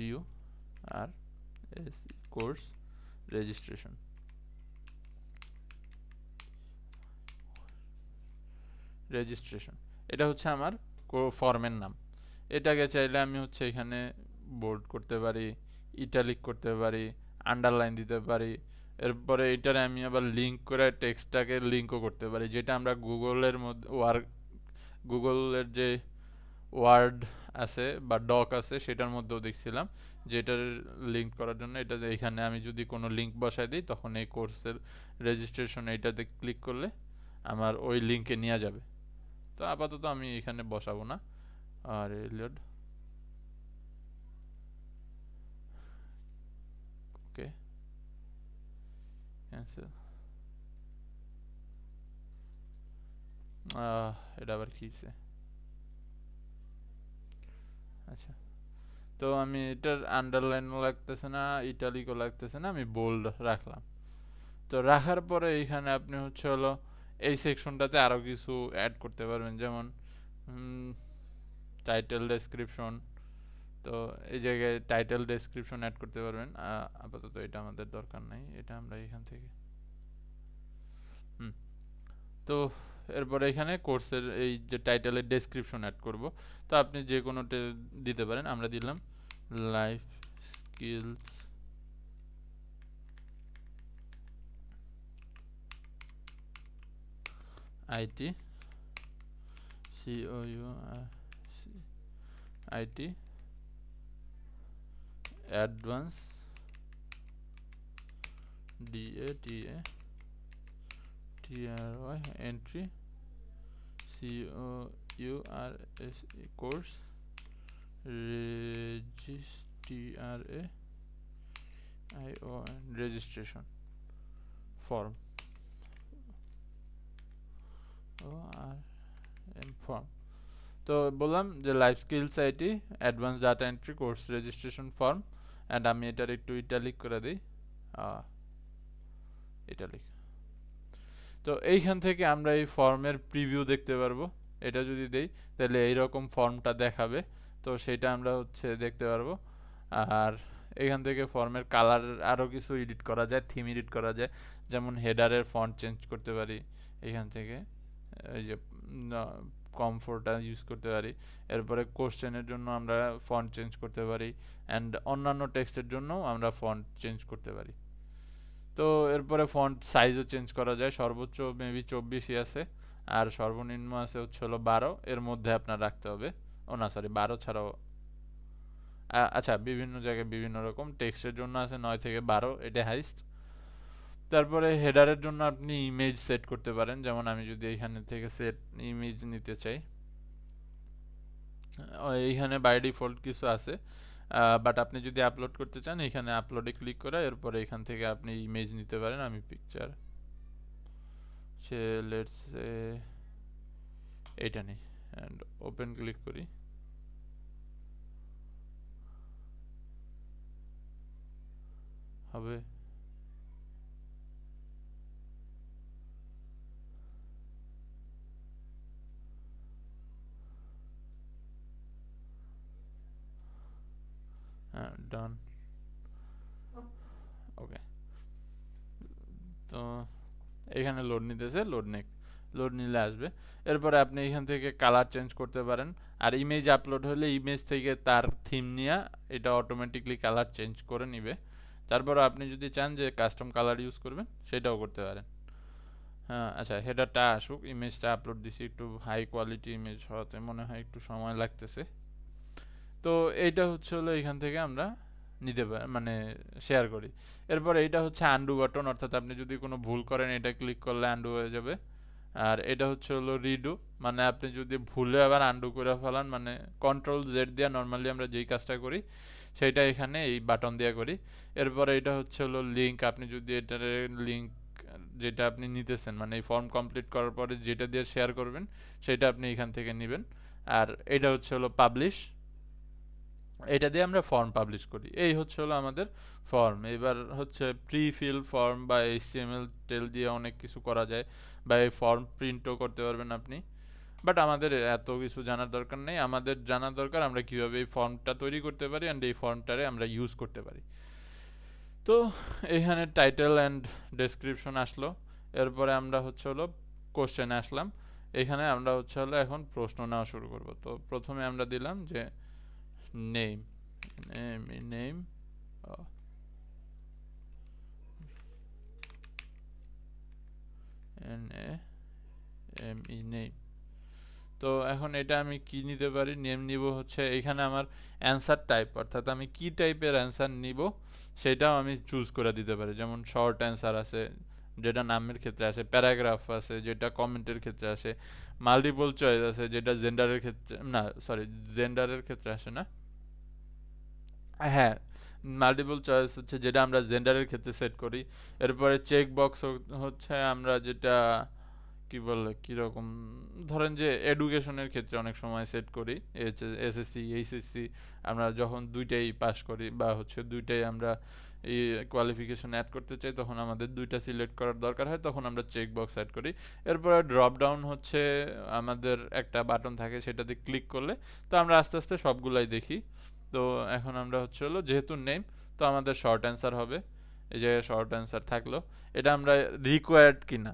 U R S, course registration, registration, এটা হচ্ছে আমার ফর্মের নাম। এটাকে চাইলে আমি হচ্ছে এখানে বোল্ড করতে পারি, ইটালিক করতে পারি, আন্ডারলাইন দিতে পারি। এরপরে এটারে আমি আবার লিঙ্ক করে টেক্সটটাকে লিঙ্কও করতে পারি, যেটা আমরা গুগলের মধ্যে গুগলের যে ওয়ার্ড আছে বা ডক আছে সেটার মধ্যেও দেখছিলাম, যেটার লিঙ্ক করার জন্য এটা এখানে আমি যদি কোনো লিঙ্ক বসাই দিই তখন এই কোর্সের রেজিস্ট্রেশন এইটাতে ক্লিক করলে আমার ওই লিঙ্কে নিয়ে যাবে। তো আপাতত আমি এখানে বসাবো না। আর এলিয়ড, ওকে, ক্যান্সেল, এটা আবার কি হইছে? আচ্ছা, তো আমি এটার আন্ডারলাইনও লাগতেছে না, ইটালিকও লাগতেছে না, আমি বোল্ড রাখলাম। তো রাখার পরে এইখানে আপনি হচ্ছে হলো এই সেকশনটাতে আরও কিছু অ্যাড করতে পারবেন, যেমন টাইটেল ডেসক্রিপশন। তো এই জায়গায় টাইটেল ডেসক্রিপশন অ্যাড করতে পারবেন। আপাতত এটা আমাদের দরকার নাই, এটা আমরা এখান থেকে তো এরপরে এখানে কোর্সের এই যে টাইটেলের ডেসক্রিপশন অ্যাড করব। তো আপনি যে কোনো দিতে পারেন, আমরা দিলাম life skills IT, COUR IT advance DATATRY entry COURS course registration form form তো বললাম যে life skills IT advance data entry course registration form and আমি এটার একটু ইটালিক করে দিই ইটালিক। তো এইখান থেকে আমরা এই ফর্মের প্রিভিউ দেখতে পারবো। এটা যদি দেই তাহলে এইরকম ফর্মটা দেখাবে, তো সেটা আমরা হচ্ছে দেখতে পারবো। আর এখান থেকে ফর্মের কালার আরও কিছু এডিট করা যায়, থিম এডিট করা যায়, যেমন হেডারের ফন্ট চেঞ্জ করতে পারি এখান থেকে, এই যে কমফোর্টটা ইউজ করতে পারি। এরপরে কোশ্চেনের জন্য আমরা ফন্ট চেঞ্জ করতে পারি অ্যান্ড অন্যান্য টেক্সটের জন্যও আমরা ফন্ট চেঞ্জ করতে পারি। তো এরপরে ফন্ট সাইজও চেঞ্জ করা যায়, সর্বোচ্চ মেবি 24ই আছে আর সর্বনিম্ন আছে হচ্ছে হলো 12, এর মধ্যে আপনার রাখতে হবে। ও না সরি 12 ছাড়াও আচ্ছা বিভিন্ন জায়গায় বিভিন্ন রকম, টেক্সটের জন্য আছে 9 থেকে 12, এটা হাইস্ট। তারপরে হেডারের জন্য আপনি ইমেজ সেট করতে পারেন, যেমন আমি যদি এখানে থেকে সেট ইমেজ নিতে চাই, এইখানে বাই ডিফল্ট কিছু আছে, বাট আপনি যদি আপলোড করতে চান এখানে আপলোডে ক্লিক করে এরপরে এখান থেকে আপনি ইমেজ নিতে পারেন। আমি পিকচার সে লেটস এইটা নেই অ্যান্ড ওপেন ক্লিক করি। হবে ডান, ওকে। তো এখানে লোড নিতেছে, লোড নিলে আসবে। এরপরে আপনি এখান থেকে কালার চেঞ্জ করতে পারেন, আর ইমেজ আপলোড হলে ইমেজ থেকে তার থিম নিয়ে এটা অটোমেটিকলি কালার চেঞ্জ করে নিবে। তারপর আপনি যদি চান যে কাস্টম কালার ইউজ করবেন সেটাও করতে পারেন। হ্যাঁ আচ্ছা, হেডারটা আসুক, ইমেজটা আপলোড দিছি, একটু হাই কোয়ালিটি ইমেজ হওয়াতে মনে হয় একটু সময় লাগতেছে। তো এইটা হচ্ছে হলো এখান থেকে আমরা নিতে পারি, মানে শেয়ার করি। এরপর এইটা হচ্ছে আন্ডু বাটন, অর্থাৎ আপনি যদি কোনো ভুল করেন এটা ক্লিক করলে আন্ডু হয়ে যাবে। আর এটা হচ্ছে হলো রিডু, মানে আপনি যদি ভুলে আবার আন্ডু করে ফেলান, মানে কন্ট্রোল জেড দিয়ে নর্মালি আমরা যেই কাজটা করি সেটা এখানে এই বাটন দিয়ে করি। এরপরে এটা হচ্ছে হলো লিঙ্ক, আপনি যদি এটার লিঙ্ক যেটা আপনি নিতেছেন, মানে এই ফর্ম কমপ্লিট করার পরে যেটা দিয়ে শেয়ার করবেন সেটা আপনি এখান থেকে নেবেন। আর এটা হচ্ছে হলো পাবলিশ, এটা দিয়ে আমরা ফর্ম পাবলিশ করি। এই হচ্ছে হলো আমাদের ফর্ম। এবার হচ্ছে প্রি ফিল ফর্ম বা HTML টেল দিয়ে অনেক কিছু করা যায়, বা এই ফর্ম প্রিন্টও করতে পারবেন আপনি, বাট আমাদের এত কিছু জানার দরকার নেই। আমাদের জানার দরকার আমরা কীভাবে এই ফর্মটা তৈরি করতে পারি অ্যান্ড এই ফর্মটারে আমরা ইউজ করতে পারি। তো এখানে টাইটেল অ্যান্ড ডেসক্রিপশন আসলো। এরপরে আমরা হচ্ছে হলো কোশ্চেনে আসলাম। এখানে আমরা হচ্ছে হলো এখন প্রশ্ন নেওয়া শুরু করব। তো প্রথমে আমরা দিলাম যে নেম name name। তো এখন এটা আমি কি নিতে পারি, নেম নিব হচ্ছে এখানে আমার অ্যান্সার টাইপ, অর্থাৎ আমি কি টাইপের অ্যান্সার নিব সেটাও আমি চুজ করে দিতে পারি। যেমন শর্ট অ্যান্সার আছে যেটা নামের ক্ষেত্রে আসে, প্যারাগ্রাফ আছে যেটা কমেন্টের ক্ষেত্রে আসে, মাল্টিপল চয়েস আছে যেটা জেন্ডারের ক্ষেত্রে, না সরি জেন্ডারের ক্ষেত্রে আসে না, হ্যাঁ মাল্টিপল চয়েস হচ্ছে যেটা আমরা জেন্ডারের ক্ষেত্রে সেট করি। এরপরে চেক বক্স হচ্ছে আমরা যেটা কি বলে কীরকম, ধরেন যে এডুকেশনের ক্ষেত্রে অনেক সময় সেট করি, SSC HSC আমরা যখন দুইটাই পাস করি বা হচ্ছে দুইটাই আমরা এই কোয়ালিফিকেশন অ্যাড করতে চাই তখন আমাদের দুইটা সিলেক্ট করার দরকার হয়, তখন আমরা চেক বক্স অ্যাড করি। এরপরে ড্রপ ডাউন হচ্ছে আমাদের একটা বাটন থাকে, সেটাতে ক্লিক করলে তো আমরা আস্তে আস্তে সবগুলাই দেখি। তো এখন আমরা হচ্ছে হলো যেহেতু নেম, তো আমাদের শর্ট অ্যান্সার হবে, এই যে শর্ট অ্যান্সার থাকলো। এটা আমরা রিকোয়ার্ড কিনা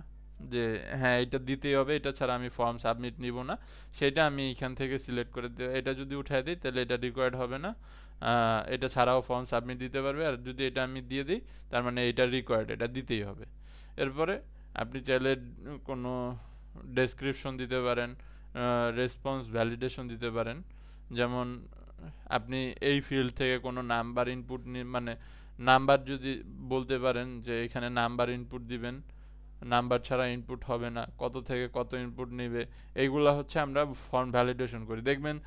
যে হ্যাঁ এটা দিতেই হবে, এটা ছাড়া আমি ফর্ম সাবমিট নিব না, সেটা আমি এখান থেকে সিলেক্ট করে দিই। এটা যদি উঠাই দিই তাহলে এটা রিকোয়ার্ড হবে না, এটা ছাড়াও ফর্ম সাবমিট দিতে পারবে। আর যদি এটা আমি দিয়ে দিই তার মানে এটা রিকোয়ার্ড, এটা দিতেই হবে। এরপরে আপনি চাইলে কোনো ডেসক্রিপশন দিতে পারেন, রেসপন্স ভ্যালিডেশন দিতে পারেন, যেমন আপনি এই ফিল্ড থেকে কোনো নাম্বার ইনপুট মানে নাম্বার যদি বলতে পারেন যে এখানে নাম্বার ইনপুট দিবেন, নাম্বার ছাড়া ইনপুট হবে না, কত থেকে কত ইনপুট নেবে, এইগুলা হচ্ছে আমরা ফর্ম ভ্যালিডেশন করি। দেখবেন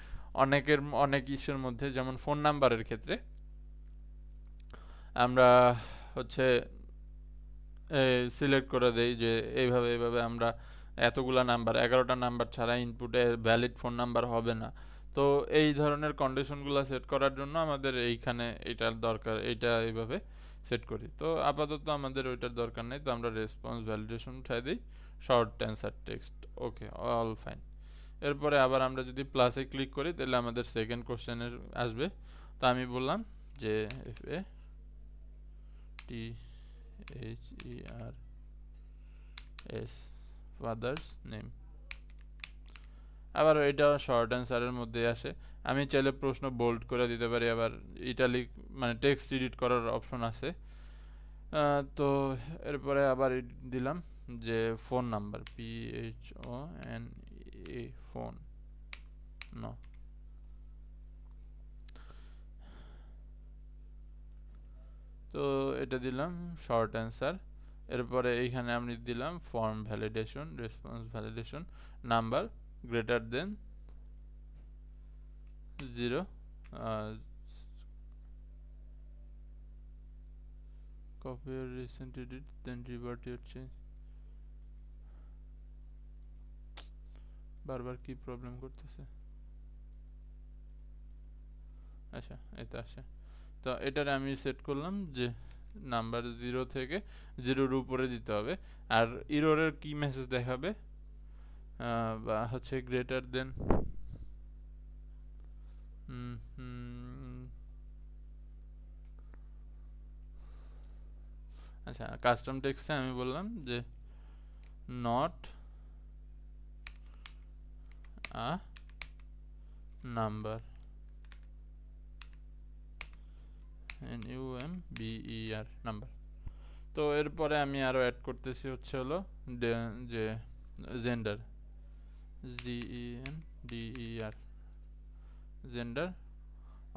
অনেক ইস্যুর মধ্যে, যেমন ফোন নাম্বারের ক্ষেত্রে আমরা হচ্ছে সিলেক্ট করে দেই যে এইভাবে এইভাবে আমরা এতগুলা নাম্বার, 11টা নাম্বার ছাড়া ইনপুটে ভ্যালিড ফোন নাম্বার হবে না। তো এই ধরনের কন্ডিশনগুলো সেট করার জন্য আমাদের এইখানে এটার দরকার, এইটা এইভাবে সেট করি। তো আপাতত আমাদের ওইটার দরকার নেই, তো আমরা রেসপন্স ভ্যালিডেশন উঠাই দিই, শর্ট অ্যান্সার টেক্সট, ওকে, অল ফাইন। এরপরে আবার আমরা যদি প্লাসে ক্লিক করি তাহলে আমাদের সেকেন্ড কোশ্চেনের আসবে। তো আমি বললাম যে F A T H E R S, father's name. আবার এটা শর্ট অ্যান্সারের মধ্যে আসে। আমি চাইলে প্রশ্ন বোল্ড করে দিতে পারি, আবার ইটালিক মানে টেক্সট এডিট করার অপশন আছে। তো এরপরে আবার দিলাম যে ফোন নাম্বার, PHONE, ফোন, ন। তো এটা দিলাম শর্ট অ্যান্সার। এরপরে এইখানে আমি দিলাম form validation, response validation, number greater than 0, copy your recent edit then revert your change। বারবার কি প্রবলেম করতেছে? আচ্ছা, এটা আসে। তো এটার আমি সেট করলাম যে নাম্বার 0 থেকে 0-এর উপরে দিতে হবে। আর ইররের কি মেসেজ দেখাবে, বা হচ্ছে গ্রেটার দেন, আচ্ছা, কাস্টম টেক্সটে আমি বললাম যে not a number, NUMBER, number. তো এরপরে আমি আরও অ্যাড করতেছি হচ্ছে হলো যে gender, GENDER, gender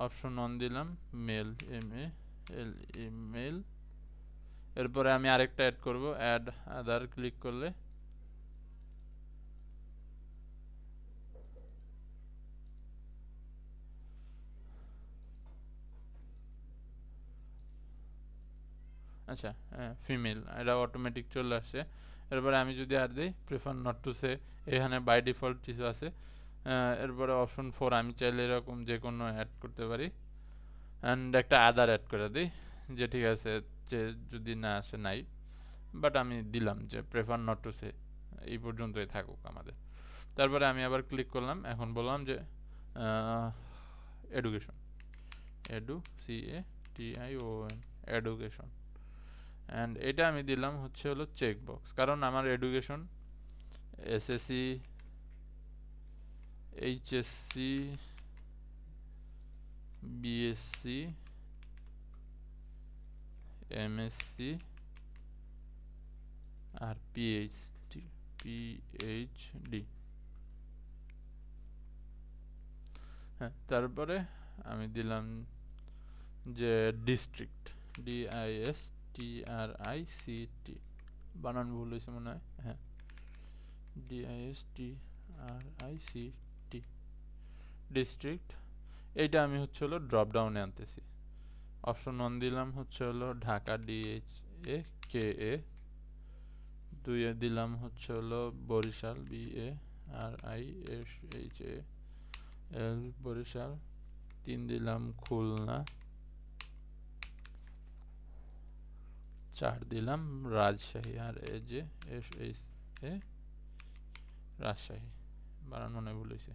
option on দিলাম, মেল, MALE, মেল। এরপরে আমি আরেকটা অ্যাড করব, অ্যাড আদার, ক্লিক করলে আচ্ছা, হ্যাঁ, ফিমেল, এটা অটোমেটিক চলে আসছে। এরপরে আমি যদি আর দিই প্রেফার নট টু সে, এখানে বাই ডিফল্ট কিছু আছে। এরপরে অপশন 4 আমি চাইলে এরকম যে কোনো অ্যাড করতে পারি, অ্যান্ড একটা আদার অ্যাড করে দিই, যে ঠিক আছে যে যদি না আসে নাই, বাট আমি দিলাম যে প্রেফার নট টু সে, এই পর্যন্তই থাকুক আমাদের। তারপরে আমি আবার ক্লিক করলাম, এখন বললাম যে এডুকেশন, CATION, এডুকেশন। অ্যান্ড এটা আমি দিলাম হচ্ছে হলো চেক বক্স, কারণ আমার education SSC, HSC, BSc, MSc আর PhD। হ্যাঁ, তারপরে আমি দিলাম যে ডিস্ট্রিক্ট, DISTRICT, বানান ভুল হয়েছে মনে হয়, হ্যাঁ, DISTRICT, ডিস্ট্রিক্ট। এইটা আমি হচ্ছে হলো ড্রপ ডাউনে আনতেছি, অপশন 1 দিলাম হচ্ছে হলো ঢাকা, DHAKA, 2 এ দিলাম হচ্ছে হলো বরিশাল, BARISHAL, বরিশাল। 3 দিলাম খুলনা, 4 দিলাম রাজশাহী, RAJSHA, রাজশাহী, বানান মনে ভুল হয়েছে।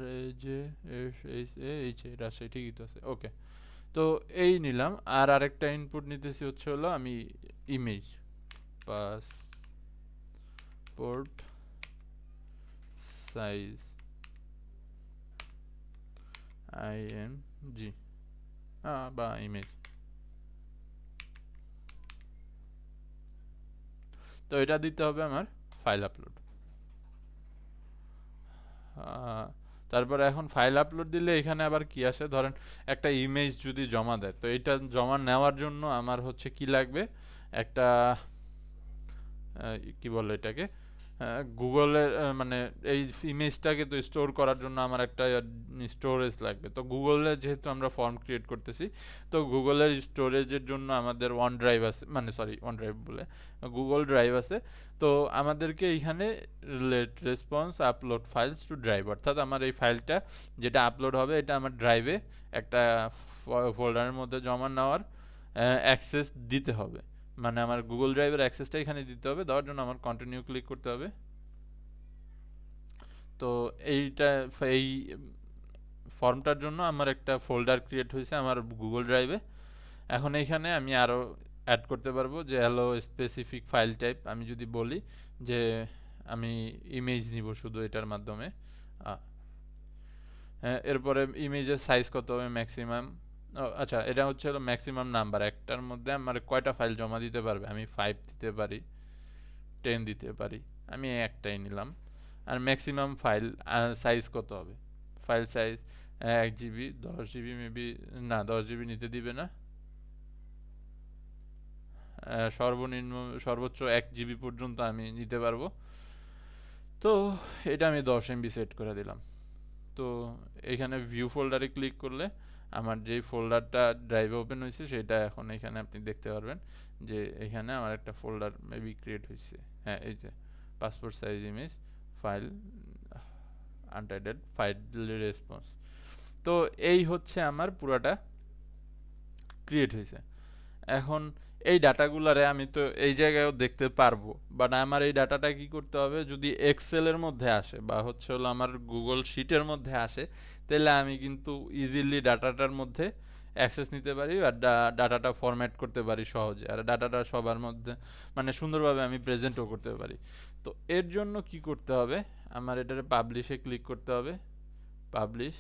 RAJSHA, রাজশাহী, ঠিকই তো আছে, ওকে। তো এই নিলাম। আর আরেকটা ইনপুট নিতেছি হচ্ছে হলো আমি ইমেজ, পাসপোর্ট সাইজ IMG, বা ইমেজ। তো এটা দিতে হবে আমার ফাইল আপলোড। তারপরে এখন ফাইল আপলোড দিলে এখানে আবার কি আসে, ধরেন একটা ইমেজ যদি জমা দেয়, তো এটা জমা নেওয়ার জন্য আমার হচ্ছে কি লাগবে, একটা কি বলে এটাকে, গুগলের মানে এই ইমেজটাকে তো স্টোর করার জন্য আমার একটা স্টোরেজ লাগবে। তো গুগলে যেহেতু আমরা ফর্ম ক্রিয়েট করতেছি, তো গুগলের স্টোরেজের জন্য আমাদের ওয়ান ড্রাইভ আছে, মানে সরি ওয়ান ড্রাইভ বলে গুগল ড্রাইভ আছে। তো আমাদেরকে এইখানে response upload files to drive, অর্থাৎ আমার এই ফাইলটা যেটা আপলোড হবে এটা আমার ড্রাইভে একটা ফোল্ডারের মধ্যে জমা নেওয়ার অ্যাক্সেস দিতে হবে। মানে আমার গুগল ড্রাইভের অ্যাক্সেসটা এখানে দিতে হবে, দেওয়ার জন্য আমার কন্টিনিউ ক্লিক করতে হবে। তো এই ফর্মটার জন্য আমার একটা ফোল্ডার ক্রিয়েট হয়েছে আমার গুগল ড্রাইভে। এখন এইখানে আমি আরও অ্যাড করতে পারবো যে হ্যালো স্পেসিফিক ফাইল টাইপ, আমি যদি বলি যে আমি ইমেজ নিব শুধু এটার মাধ্যমে, এরপরে ইমেজের সাইজ কত হবে ম্যাক্সিমাম, আচ্ছা এটা হচ্ছে হলো ম্যাক্সিমাম নাম্বার, একটার মধ্যে আমার কয়টা ফাইল জমা দিতে পারবে, আমি 5 দিতে পারি, 10 দিতে পারি, আমি একটাই নিলাম। আর ম্যাক্সিমাম ফাইল সাইজ কত হবে, file size 1 GB, 10 GB maybe, না 10 জিবি নিতে দিবে না, সর্বনিম্ন সর্বোচ্চ 1 জিবি পর্যন্ত আমি নিতে পারবো। তো এটা আমি 10 MB সেট করে দিলাম। তো এখানে ভিউ ফোল্ডারে ক্লিক করলে আমার যেই ফোল্ডারটা ড্রাইভে ওপেন হয়েছে সেটা এখন এখানে আপনি দেখতে পারবেন যে এখানে আমার একটা ফোল্ডার মেবি ক্রিয়েট হয়েছে। হ্যাঁ, এই যে passport size image file আনটাইটেড file response. তো এই হচ্ছে আমার পুরাটা ক্রিয়েট হয়েছে। এখন এই ডাটাগুলারে আমি তো এই জায়গায়ও দেখতে পারবো, বাট আমার এই ডাটাটা কি করতে হবে, যদি এক্সেলের মধ্যে আসে বা হচ্ছে হলো আমার গুগল শিটের মধ্যে আসে, তাহলে আমি কিন্তু ইজিলি ডাটাটার মধ্যে অ্যাক্সেস নিতে পারি আর ডাটাটা ফরম্যাট করতে পারি সহজে, আর ডাটাটা সবার মধ্যে মানে সুন্দরভাবে আমি প্রেজেন্টও করতে পারি। তো এর জন্য কি করতে হবে, আমার এটারে পাবলিশে ক্লিক করতে হবে, পাবলিশ,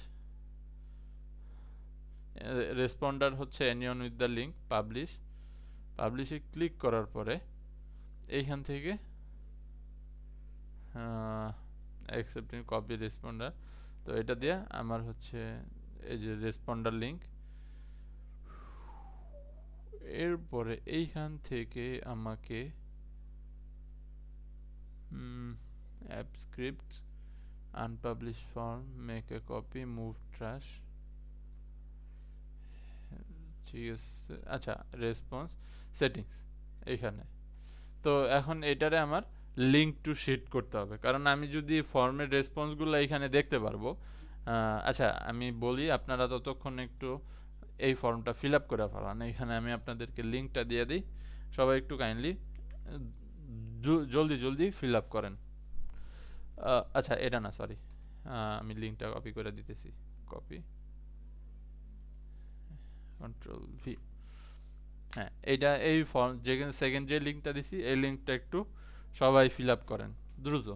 রেসপন্ডার হচ্ছে anyone with the link, publish, পাবলিশে ক্লিক করার পরে এইখান থেকে অ্যাকসেপ্টিং কপি রেসপন্ডার, তো এটা দিয়ে আমার হচ্ছে এই যে রেসপন্ডার লিঙ্ক, এরপরে এইখান থেকে আমাকে app script unpublish form make a copy move trash, ঠিক আছে, আচ্ছা রেসপন্স সেটিংস এইখানে। তো এখন এটারে আমার লিঙ্ক টু শিট করতে হবে, কারণ আমি যদি ফর্মের রেসপন্সগুলো এখানে দেখতে পারবো। আচ্ছা আমি বলি, আপনারা ততক্ষণ একটু এই ফর্মটা ফিল আপ করে ফেলান, এখানে আমি আপনাদেরকে লিঙ্কটা দিয়ে দিই, সবাই একটু কাইন্ডলি জলদি জলদি ফিল আপ করেন। আচ্ছা এটা না, সরি, আমি লিঙ্কটা কপি করে দিতেছি, কপি কন্ট্রোল ভি, হ্যাঁ এইটা এই ফর্ম যেখানে সেকেন্ড যে লিঙ্কটা দিছি এই লিঙ্কটা একটু সবাই ফিল আপ করেন দ্রুত।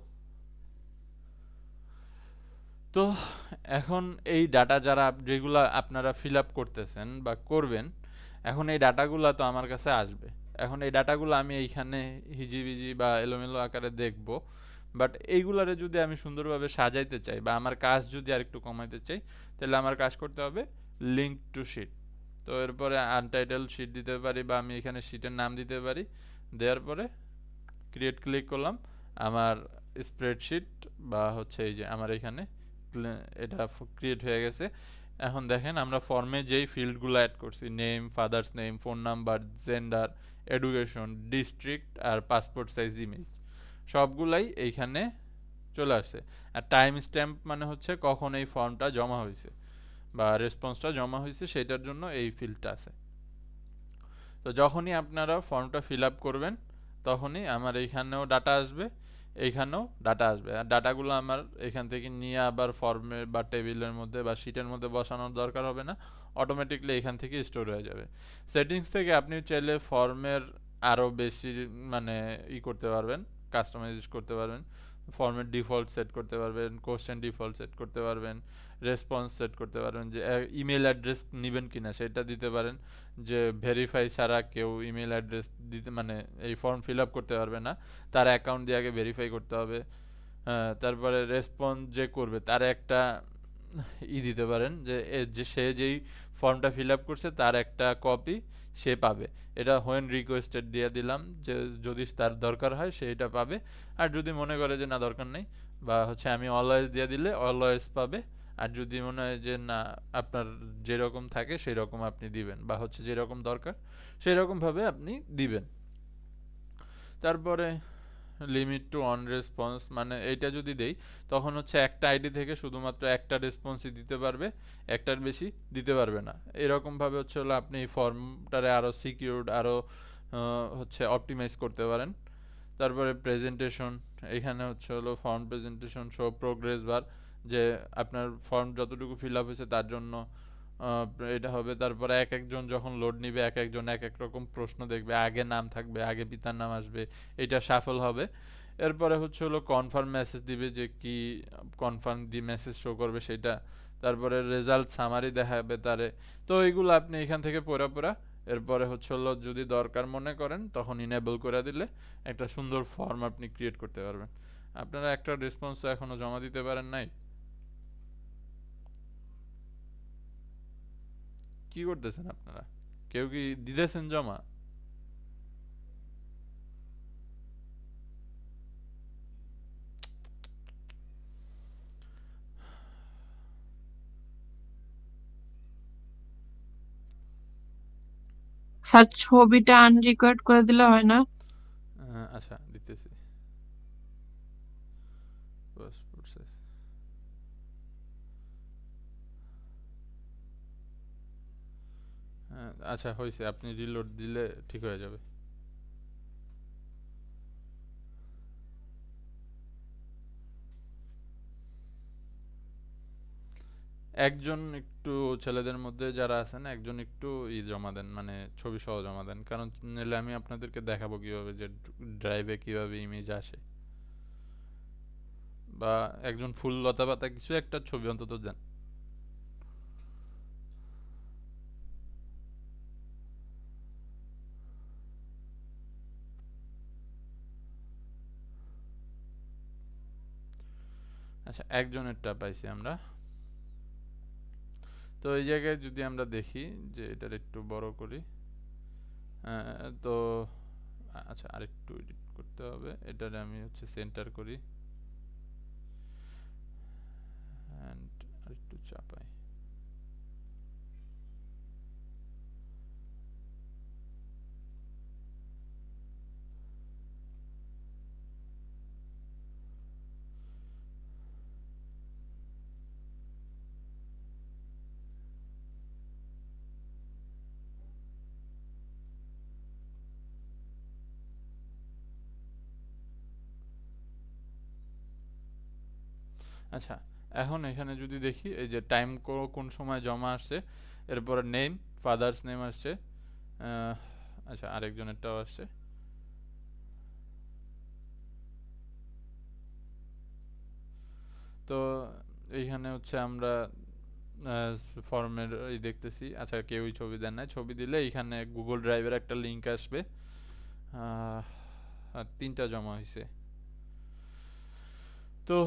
তো এখন এই ডাটা যারা যেগুলো আপনারা ফিল আপ করতেছেন বা করবেন, এখন এই ডাটাগুলো তো আমার কাছে আসবে। এখন এই ডাটাগুলো আমি এইখানে হিজিবিজি বা এলোমেলো আকারে দেখব, বাট এইগুলারে যদি আমি সুন্দরভাবে সাজাইতে চাই বা আমার কাজ যদি আর একটু কমাইতে চাই, তাহলে আমার কাজ করতে হবে লিঙ্ক টু শিট। তো এরপরে আনটাইটেল শিট দিতে পারি বা আমি এখানে শিটের নাম দিতে পারি, দেওয়ার পরে ক্রিয়েট ক্লিক করলাম, আমার স্প্রেডশিট বা হচ্ছে এই যে আমার এখানে এটা ক্রিয়েট হয়ে গেছে। এখন দেখেন আমরা ফর্মে যেই ফিল্ডগুলো অ্যাড করছি, name, father's name, phone number, gender, education, district আর পাসপোর্ট সাইজ ইমেজ সবগুলাই এইখানে চলে আসছে। আর টাইম স্ট্যাম্প মানে হচ্ছে কখন এই ফর্মটা জমা হয়েছে বা রেসপন্সটা জমা হয়েছে সেটার জন্য এই ফিল্ডটা আছে। তো যখনই আপনারা ফর্মটা ফিল আপ করবেন তখনই আমার এইখানেও ডাটা আসবে, এইখানেও ডাটা আসবে, আর ডাটাগুলো আমার এখান থেকে নিয়ে আবার ফর্মে বা টেবিলের মধ্যে বা শিটের মধ্যে বসানোর দরকার হবে না, অটোমেটিকলি এখান থেকে স্টোর হয়ে যাবে। সেটিংস থেকে আপনি চাইলে ফর্মের আরও বেশি মানে করতে পারবেন, কাস্টমাইজ করতে পারবেন, ফর্মের ডিফল্ট সেট করতে পারবেন, কোশ্চেন ডিফল্ট সেট করতে পারবেন, রেসপন্স সেট করতে পারবেন, যে ইমেল অ্যাড্রেস নেবেন কিনা সেটা দিতে পারেন, যে ভেরিফাই ছাড়া কেউ ইমেল অ্যাড্রেস দিতে মানে এই ফর্ম ফিল আপ করতে পারবে না, তার অ্যাকাউন্ট দিয়ে আগে ভেরিফাই করতে হবে। তারপরে রেসপন্স যে করবে তার একটা দিতে পারেন যে যে সে যেই ফর্মটা ফিল আপ করছে তার একটা কপি সে পাবে। এটা হোয়েন রিকোয়েস্টেড দিয়ে দিলাম যে যদি তার দরকার হয় সে এটা পাবে। আর যদি মনে করে যে না দরকার নেই বা হচ্ছে আমি অলওয়েজ দিয়ে দিলে অলওয়েজ পাবে। আর যদি মনে হয় যে না আপনার যেরকম থাকে সেই রকম আপনি দিবেন বা হচ্ছে যেরকম দরকার সেই রকমভাবে আপনি দিবেন। তারপরে লিমিট টু অন রেসপন্স মানে এইটা যদি দেই তখন হচ্ছে একটা আইডি থেকে শুধুমাত্র একটা রেসপন্সই দিতে পারবে, একটার বেশি দিতে পারবে না। এরকমভাবে হচ্ছে হলো আপনি এই ফর্মটারে আরও সিকিউরড আরও হচ্ছে অপটিমাইজ করতে পারেন। তারপরে প্রেজেন্টেশন, এখানে হচ্ছে হলো ফর্ম প্রেজেন্টেশন শো প্রোগ্রেস বার, যে আপনার ফর্ম যতটুকু ফিল আপ হয়েছে তার জন্য এটা হবে। তারপরে এক একজন যখন লোড নিবে এক একজন এক এক রকম প্রশ্ন দেখবে, আগে নাম থাকবে, আগে পিতার নাম আসবে, এটা সাফল হবে। এরপরে হচ্ছে হলো কনফার্ম মেসেজ দিবে যে কি কনফার্ম দি মেসেজ শো করবে সেটা। তারপরে রেজাল্ট সামারি দেখাবে তারে। তো এইগুলো আপনি এখান থেকে পড়া পড়া এরপরে হচ্ছে হলো যদি দরকার মনে করেন তখন ইনেবল করে দিলে একটা সুন্দর ফর্ম আপনি ক্রিয়েট করতে পারবেন। আপনারা একটা রেসপন্স এখনো জমা দিতে পারেন নাই? কি করতেছেন আপনারা? কেউ কি দিতেছেন জমা? স্যার ছবিটা আনরিকোয়ার্ড করে দিলে হয় না? আচ্ছা দিতেছি। Passport size. হ্যাঁ আচ্ছা হয়েছে, আপনি রিলোড দিলে ঠিক হয়ে যাবে। একজন একটু ছেলেদের মধ্যে যারা আছেন একজন একটু জমা দেন, মানে ছবি সহ জমা দেন, কারণ নিলে আমি আপনাদেরকে দেখাবো কিভাবে যে ড্রাইভে কিভাবে ইমেজ আসে। বা একজন ফুল লতা পাতা কিছু একটা ছবি অন্তত দেন। আচ্ছা একজনেরটা পাইছি আমরা। তো এই জায়গায় যদি আমরা দেখি যে এটার একটু বড় করি, তো আচ্ছা আরেকটু এডিট করতে হবে, এটারে আমি হচ্ছে সেন্টার করি অ্যান্ড আরেকটু চাপাই। আচ্ছা এখন এখানে যদি দেখি এই যে টাইম কোন সময় জমা আসছে, এরপরে নেম ফাদার্স নেম আসছে, আচ্ছা আরেকজনেরটাও আসছে। তো এইখানে হচ্ছে আমরা ফর্মের দেখতেছি। আচ্ছা কেউই ছবি দেন নাই, ছবি দিলে এইখানে গুগল ড্রাইভের একটা লিঙ্ক আসবে। তিনটা জমা হয়েছে। তো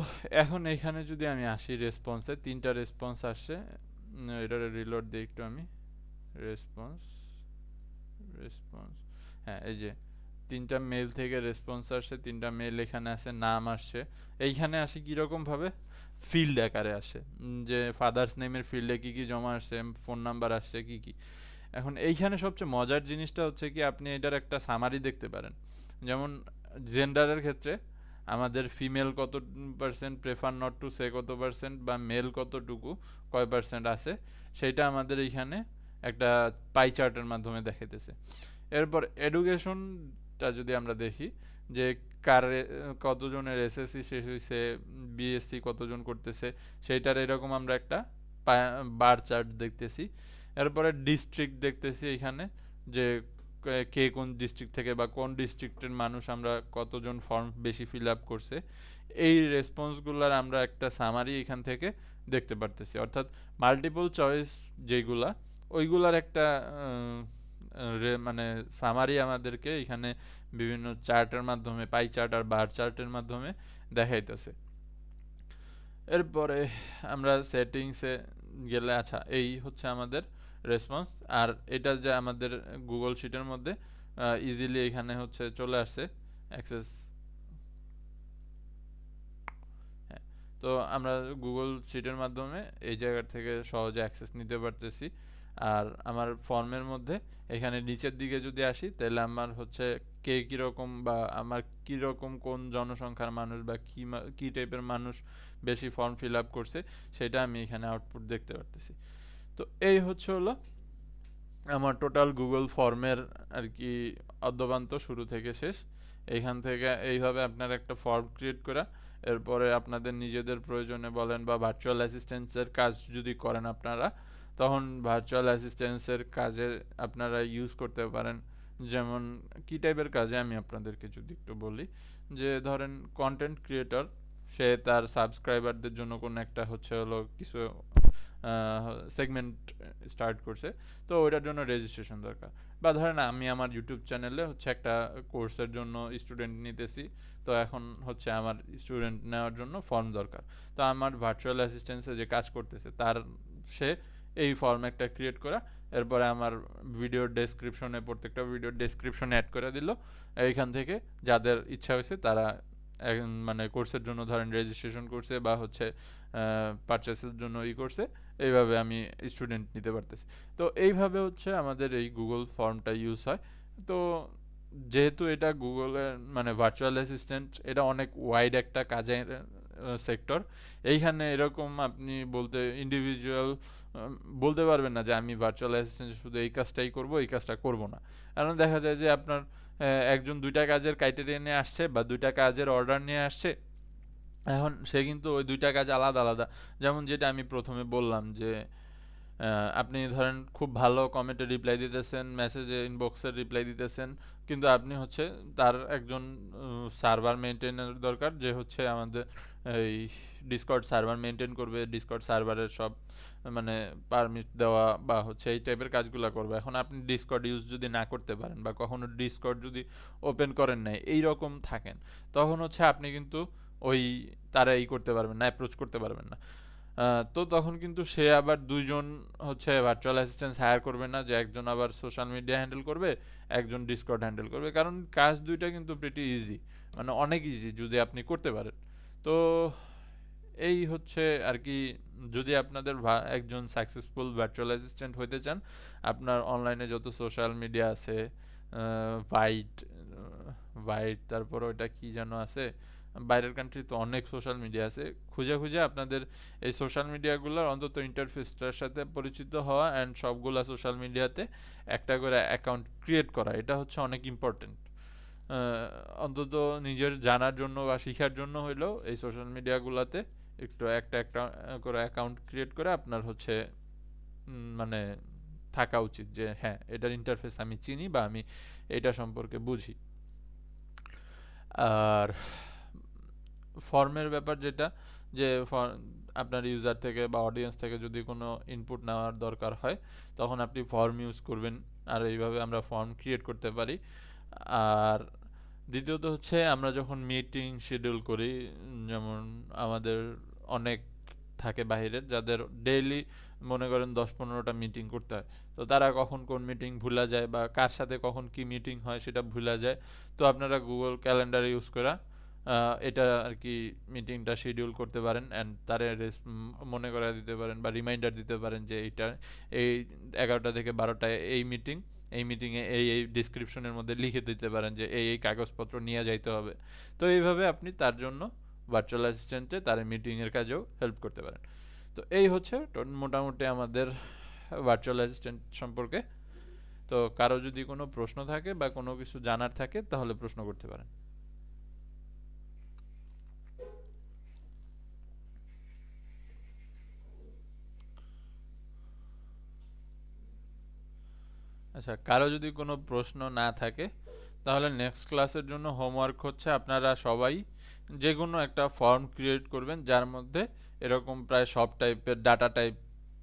এখন এইখানে যদি আমি আসি রেসপন্সে, তিনটা রেসপন্স আসছে। এটার রিলোড দিই একটু আমি। রেসপন্স রেসপন্স হ্যাঁ এই যে তিনটা মেল থেকে রেসপন্স আসছে, তিনটা মেল এখানে আসে, নাম আসছে। এইখানে আসে কীরকমভাবে ফিল্ড আকারে আসে, যে ফাদার্স নেমের ফিল্ডে কী কী জমা আসছে, ফোন নাম্বার আসছে কী কী। এখন এইখানে সবচেয়ে মজার জিনিসটা হচ্ছে কি আপনি এটার একটা সামারি দেখতে পারেন। যেমন জেন্ডারের ক্ষেত্রে আমাদের ফিমেল কত percent prefer not to say কত পার্সেন্ট, বা মেল কতটুকু কয় পার্সেন্ট আছে, সেইটা আমাদের এইখানে একটা পাই চার্টের মাধ্যমে দেখাইতেছে। এরপর এডুকেশনটা যদি আমরা দেখি যে কার কতজনের এসএসসি শেষ হয়েছে, বিএসসি কতজন করতেছে, সেইটার এরকম আমরা একটা বার চার্ট দেখতেছি। এরপরে ডিস্ট্রিক্ট দেখতেছি এখানে যে কে কোন ডিস্ট্রিক্ট থেকে বা কোন ডিস্ট্রিক্টের মানুষ আমরা কতজন ফর্ম বেশি ফিল আপ করছে, এই রেসপন্সগুলোর আমরা একটা সামারি এখান থেকে দেখতে পারতেছি। অর্থাৎ মাল্টিপল চয়েস যেগুলা ওইগুলার একটা মানে সামারি আমাদেরকে এখানে বিভিন্ন চার্টের মাধ্যমে পাই চার্ট আর বার চার্টের মাধ্যমে দেখাইতেছে। এরপরে আমরা সেটিংসে গেলে আচ্ছা এই হচ্ছে আমাদের রেসপন্স, আর এটা যে আমাদের গুগল শিটের মধ্যে ইজিলি এখানে হচ্ছে চলে আসছে অ্যাক্সেস। হ্যাঁ, তো আমরা গুগল শিটের মাধ্যমে এই জায়গা থেকে সহজে অ্যাক্সেস নিতে পারতেছি। আর আমার ফর্মের মধ্যে এখানে নিচের দিকে যদি আসি তাহলে আমার হচ্ছে কে কীরকম বা আমার কীরকম কোন জনসংখ্যার মানুষ বা কী টাইপের মানুষ বেশি ফর্ম ফিল আপ করছে সেটা আমি এখানে আউটপুট দেখতে পারতেছি। তো এই হচ্ছে হলো আমার টোটাল গুগল ফর্মের আর কি অদ্যপান্ত শুরু থেকে শেষ। এইখান থেকে এইভাবে আপনার একটা ফর্ম ক্রিয়েট করা, এরপরে আপনাদের নিজেদের প্রয়োজনে বলেন বা ভার্চুয়াল অ্যাসিস্ট্যান্সের কাজ যদি করেন আপনারা, তখন ভার্চুয়াল অ্যাসিস্ট্যান্সের কাজে আপনারা ইউজ করতে পারেন। যেমন কী টাইপের কাজে আমি আপনাদেরকে যদি একটু বলি, যে ধরেন কন্টেন্ট ক্রিয়েটর, সে তার সাবস্ক্রাইবারদের জন্য কোনো একটা হচ্ছে হলো কিছু সেগমেন্ট স্টার্ট করছে, তো ওইটার জন্য রেজিস্ট্রেশন দরকার। বা ধরেন আমি আমার ইউটিউব চ্যানেলে হচ্ছে একটা কোর্সের জন্য স্টুডেন্ট নিতেছি, তো এখন হচ্ছে আমার স্টুডেন্ট নেওয়ার জন্য ফর্ম দরকার। তো আমার ভার্চুয়াল অ্যাসিস্ট্যান্সে যে কাজ করতেছে তার সে এই ফর্ম একটা ক্রিয়েট করা, এরপরে আমার ভিডিওর ডেসক্রিপশনে প্রত্যেকটা ভিডিওর ডেসক্রিপশনে অ্যাড করে দিল। এইখান থেকে যাদের ইচ্ছা হয়েছে তারা মানে কোর্সের জন্য ধরেন রেজিস্ট্রেশন করছে বা হচ্ছে পারচেসের জন্য করছে, এইভাবে আমি স্টুডেন্ট নিতে পারতেছি। তো এইভাবে হচ্ছে আমাদের এই গুগল ফর্মটা ইউজ হয়। তো যেহেতু এটা গুগলের মানে ভার্চুয়াল অ্যাসিস্ট্যান্ট, এটা অনেক ওয়াইড একটা কাজের সেক্টর। এইখানে এরকম আপনি বলতে ইন্ডিভিজুয়াল বলতে পারবেন না যে আমি ভার্চুয়াল অ্যাসিস্ট্যান্ট শুধু এই কাজটাই করব, এই কাজটা করব না। কারণ দেখা যায় যে আপনার একজন দুইটা কাজের ক্রাইটেরিয়া নিয়ে আসছে বা দুইটা কাজের অর্ডার নিয়ে আসছে, এখন সে কিন্তু ওই দুইটা কাজ আলাদা আলাদা। যেমন যেটা আমি প্রথমে বললাম যে আপনি ধরেন খুব ভালো কমেন্টে রিপ্লাই দিতেছেন, মেসেজে ইনবক্সের রিপ্লাই দিতেছেন, কিন্তু আপনি হচ্ছে তার একজন সার্ভার মেনটেনের দরকার, যে হচ্ছে আমাদের এই ডিসকর্ড সার্ভার মেনটেন করবে, ডিসকর্ড সার্ভারের সব মানে পারমিট দেওয়া বা হচ্ছে এই টাইপের কাজগুলো করবে। এখন আপনি ডিসকর্ড ইউজ যদি না করতে পারেন বা কখনো ডিসকর্ড যদি ওপেন করেন নাই এইরকম থাকেন, তখন হচ্ছে আপনি কিন্তু ওই তারা করতে পারবেন না, অ্যাপ্রোচ করতে পারবেন না। তো তখন কিন্তু সে আবার দুইজন হচ্ছে ভার্চুয়াল অ্যাসিস্ট্যান্ট হায়ার করবে না, যে একজন আবার সোশ্যাল মিডিয়া হ্যান্ডেল করবে, একজন ডিসকর্ড হ্যান্ডেল করবে। কারণ কাজ দুইটা কিন্তু প্রিটি ইজি, মানে অনেক ইজি যদি আপনি করতে পারেন। তো এই হচ্ছে আর কি, যদি আপনাদের একজন সাকসেসফুল ভার্চুয়াল অ্যাসিস্ট্যান্ট হইতে চান, আপনার অনলাইনে যত সোশ্যাল মিডিয়া আছে, ভাইট ভাইট তারপর ওইটা কি যেন আছে, বাইরের কান্ট্রি তো অনেক সোশ্যাল মিডিয়া আছে, খুঁজে খুঁজে আপনাদের এই সোশ্যাল মিডিয়াগুলোর অন্তত ইন্টারফেসটার সাথে পরিচিত হওয়া অ্যান্ড সবগুলা সোশ্যাল মিডিয়াতে একটা করে অ্যাকাউন্ট ক্রিয়েট করা, এটা হচ্ছে অনেক ইম্পর্টেন্ট। অন্তত নিজের জানার জন্য বা শেখার জন্য হইলেও এই সোশ্যাল মিডিয়াগুলোতে একটু একটা একটা করে অ্যাকাউন্ট ক্রিয়েট করে আপনার হচ্ছে মানে থাকা উচিত, যে হ্যাঁ এটার ইন্টারফেস আমি চিনি বা আমি এটা সম্পর্কে বুঝি। আর ফর্মের ব্যাপার যেটা, যে আপনার ইউজার থেকে বা অডিয়েন্স থেকে যদি কোনো ইনপুট নেওয়ার দরকার হয়, তখন আপনি ফর্ম ইউজ করবেন, আর এইভাবে আমরা ফর্ম ক্রিয়েট করতে পারি। আর দ্বিতীয়ত হচ্ছে আমরা যখন মিটিং শিডিউল করি, যেমন আমাদের অনেক থাকে বাহিরের যাদের ডেইলি মনে করেন 10-15টা মিটিং করতে হয়, তো তারা কখন কোন মিটিং ভুলা যায় বা কার সাথে কখন কি মিটিং হয় সেটা ভুলা যায়। তো আপনারা গুগল ক্যালেন্ডার ইউজ করা এটা আর কি মিটিংটা শিডিউল করতে পারেন, অ্যান্ড তারে মনে করা দিতে পারেন বা রিমাইন্ডার দিতে পারেন যে এইটা এই 11টা থেকে 12টায় এই মিটিং, এই মিটিংয়ে এই ডিসক্রিপশনের মধ্যে লিখে দিতে পারেন যে এই কাগজপত্র নিয়ে যাইতে হবে। তো এইভাবে আপনি তার জন্য ভার্চুয়াল অ্যাসিস্ট্যান্টে তার মিটিংয়ের কাজেও হেল্প করতে পারেন। তো এই হচ্ছে মোটামুটি আমাদের ভার্চুয়াল অ্যাসিস্ট্যান্ট সম্পর্কে। তো কারো যদি কোনো প্রশ্ন থাকে বা কোনো কিছু জানার থাকে তাহলে প্রশ্ন করতে পারেন। আচ্ছা, কারো যদি কোনো প্রশ্ন না থাকে তাহলে নেক্সট ক্লাসের জন্য হোমওয়ার্ক হচ্ছে আপনারা সবাই যে কোনো একটা ফর্ম ক্রিয়েট করবেন যার মধ্যে এরকম প্রায় সব টাইপের ডাটা টাইপ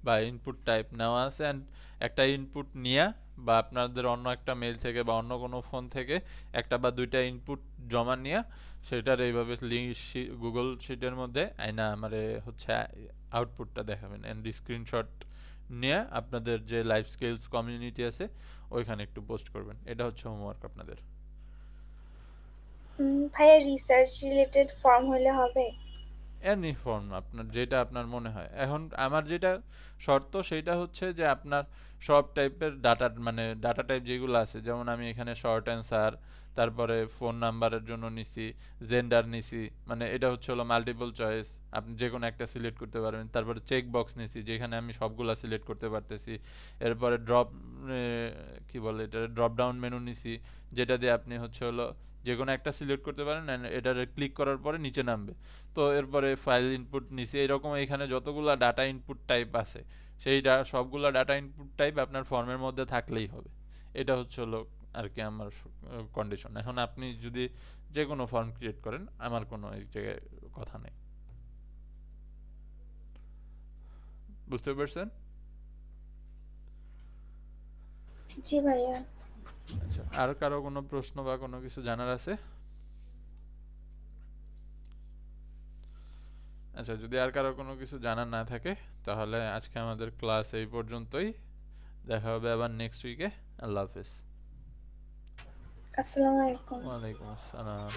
বা ইনপুট টাইপ নেওয়া আছে, অ্যান্ড একটা ইনপুট নিয়ে বা আপনাদের অন্য একটা মেল থেকে বা অন্য কোনো ফোন থেকে একটা বা দুইটা ইনপুট জমা নিয়ে সেটার এইভাবে লিঙ্ক গুগল শিটের মধ্যে আইনা আমারে হচ্ছে আউটপুটটা দেখাবেন, অ্যান্ড স্ক্রিনশট নিয়ে আপনাদের যে লাইফ স্কিলস কমিউনিটি আছে ওইখানে একটু পোস্ট করবেন। এটা হচ্ছে হোমওয়ার্ক আপনাদের। ভাইয়া রিসার্চ রিলেটেড ফর্ম হলে হবে? এনি ফর্ম আপনার যেটা আপনার মনে হয়। এখন আমার যেটা শর্ত সেইটা হচ্ছে যে আপনার সব টাইপের ডাটা, মানে ডাটা টাইপ যেগুলো আছে, যেমন আমি এখানে শর্ট অ্যান্সার, তারপরে ফোন নাম্বারের জন্য নিছি, জেন্ডার নিছি, মানে এটা হচ্ছে হলো মাল্টিপল চয়েস, আপনি যে কোনো একটা সিলেক্ট করতে পারবেন। তারপরে চেক বক্স নিছি যেখানে আমি সবগুলা সিলেক্ট করতে পারতেছি। এরপরে কি বলে এটা, ড্রপ ডাউন মেনু নিছি, যেটা দিয়ে আপনি হচ্ছে হলো যে কোনো একটা সিলেক্ট করতে পারেন, অ্যান্ড এটার ক্লিক করার পরে নিচে নামবে। তো এরপরে ফাইল ইনপুট নিছি, এরকম এখানে যতগুলা ডাটা ইনপুট টাইপ আছে সেই সবগুলা ডাটা ইনপুট টাইপ আপনার ফর্মের মধ্যে থাকলেই হবে। এটা হচ্ছে হলো আর কি আমার কন্ডিশন। এখন আপনি যদি যে কোনো ফর্ম ক্রিয়েট করেন, আমার কোনো এই জায়গায় কথা নেই। বুঝতে পারছেন? জি ভাইয়া। আচ্ছা, আর কারো কোনো প্রশ্ন বা কোনো কিছু জানার আছে? আচ্ছা, যদি আর কারো কোনো কিছু জানার না থাকে তাহলে আজকে আমাদের ক্লাস এই পর্যন্তই। দেখা হবে আবার নেক্সট উইকে। আল্লাহ হাফেজ। আসসালামু আলাইকুম। ওয়ালাইকুম আসসালাম।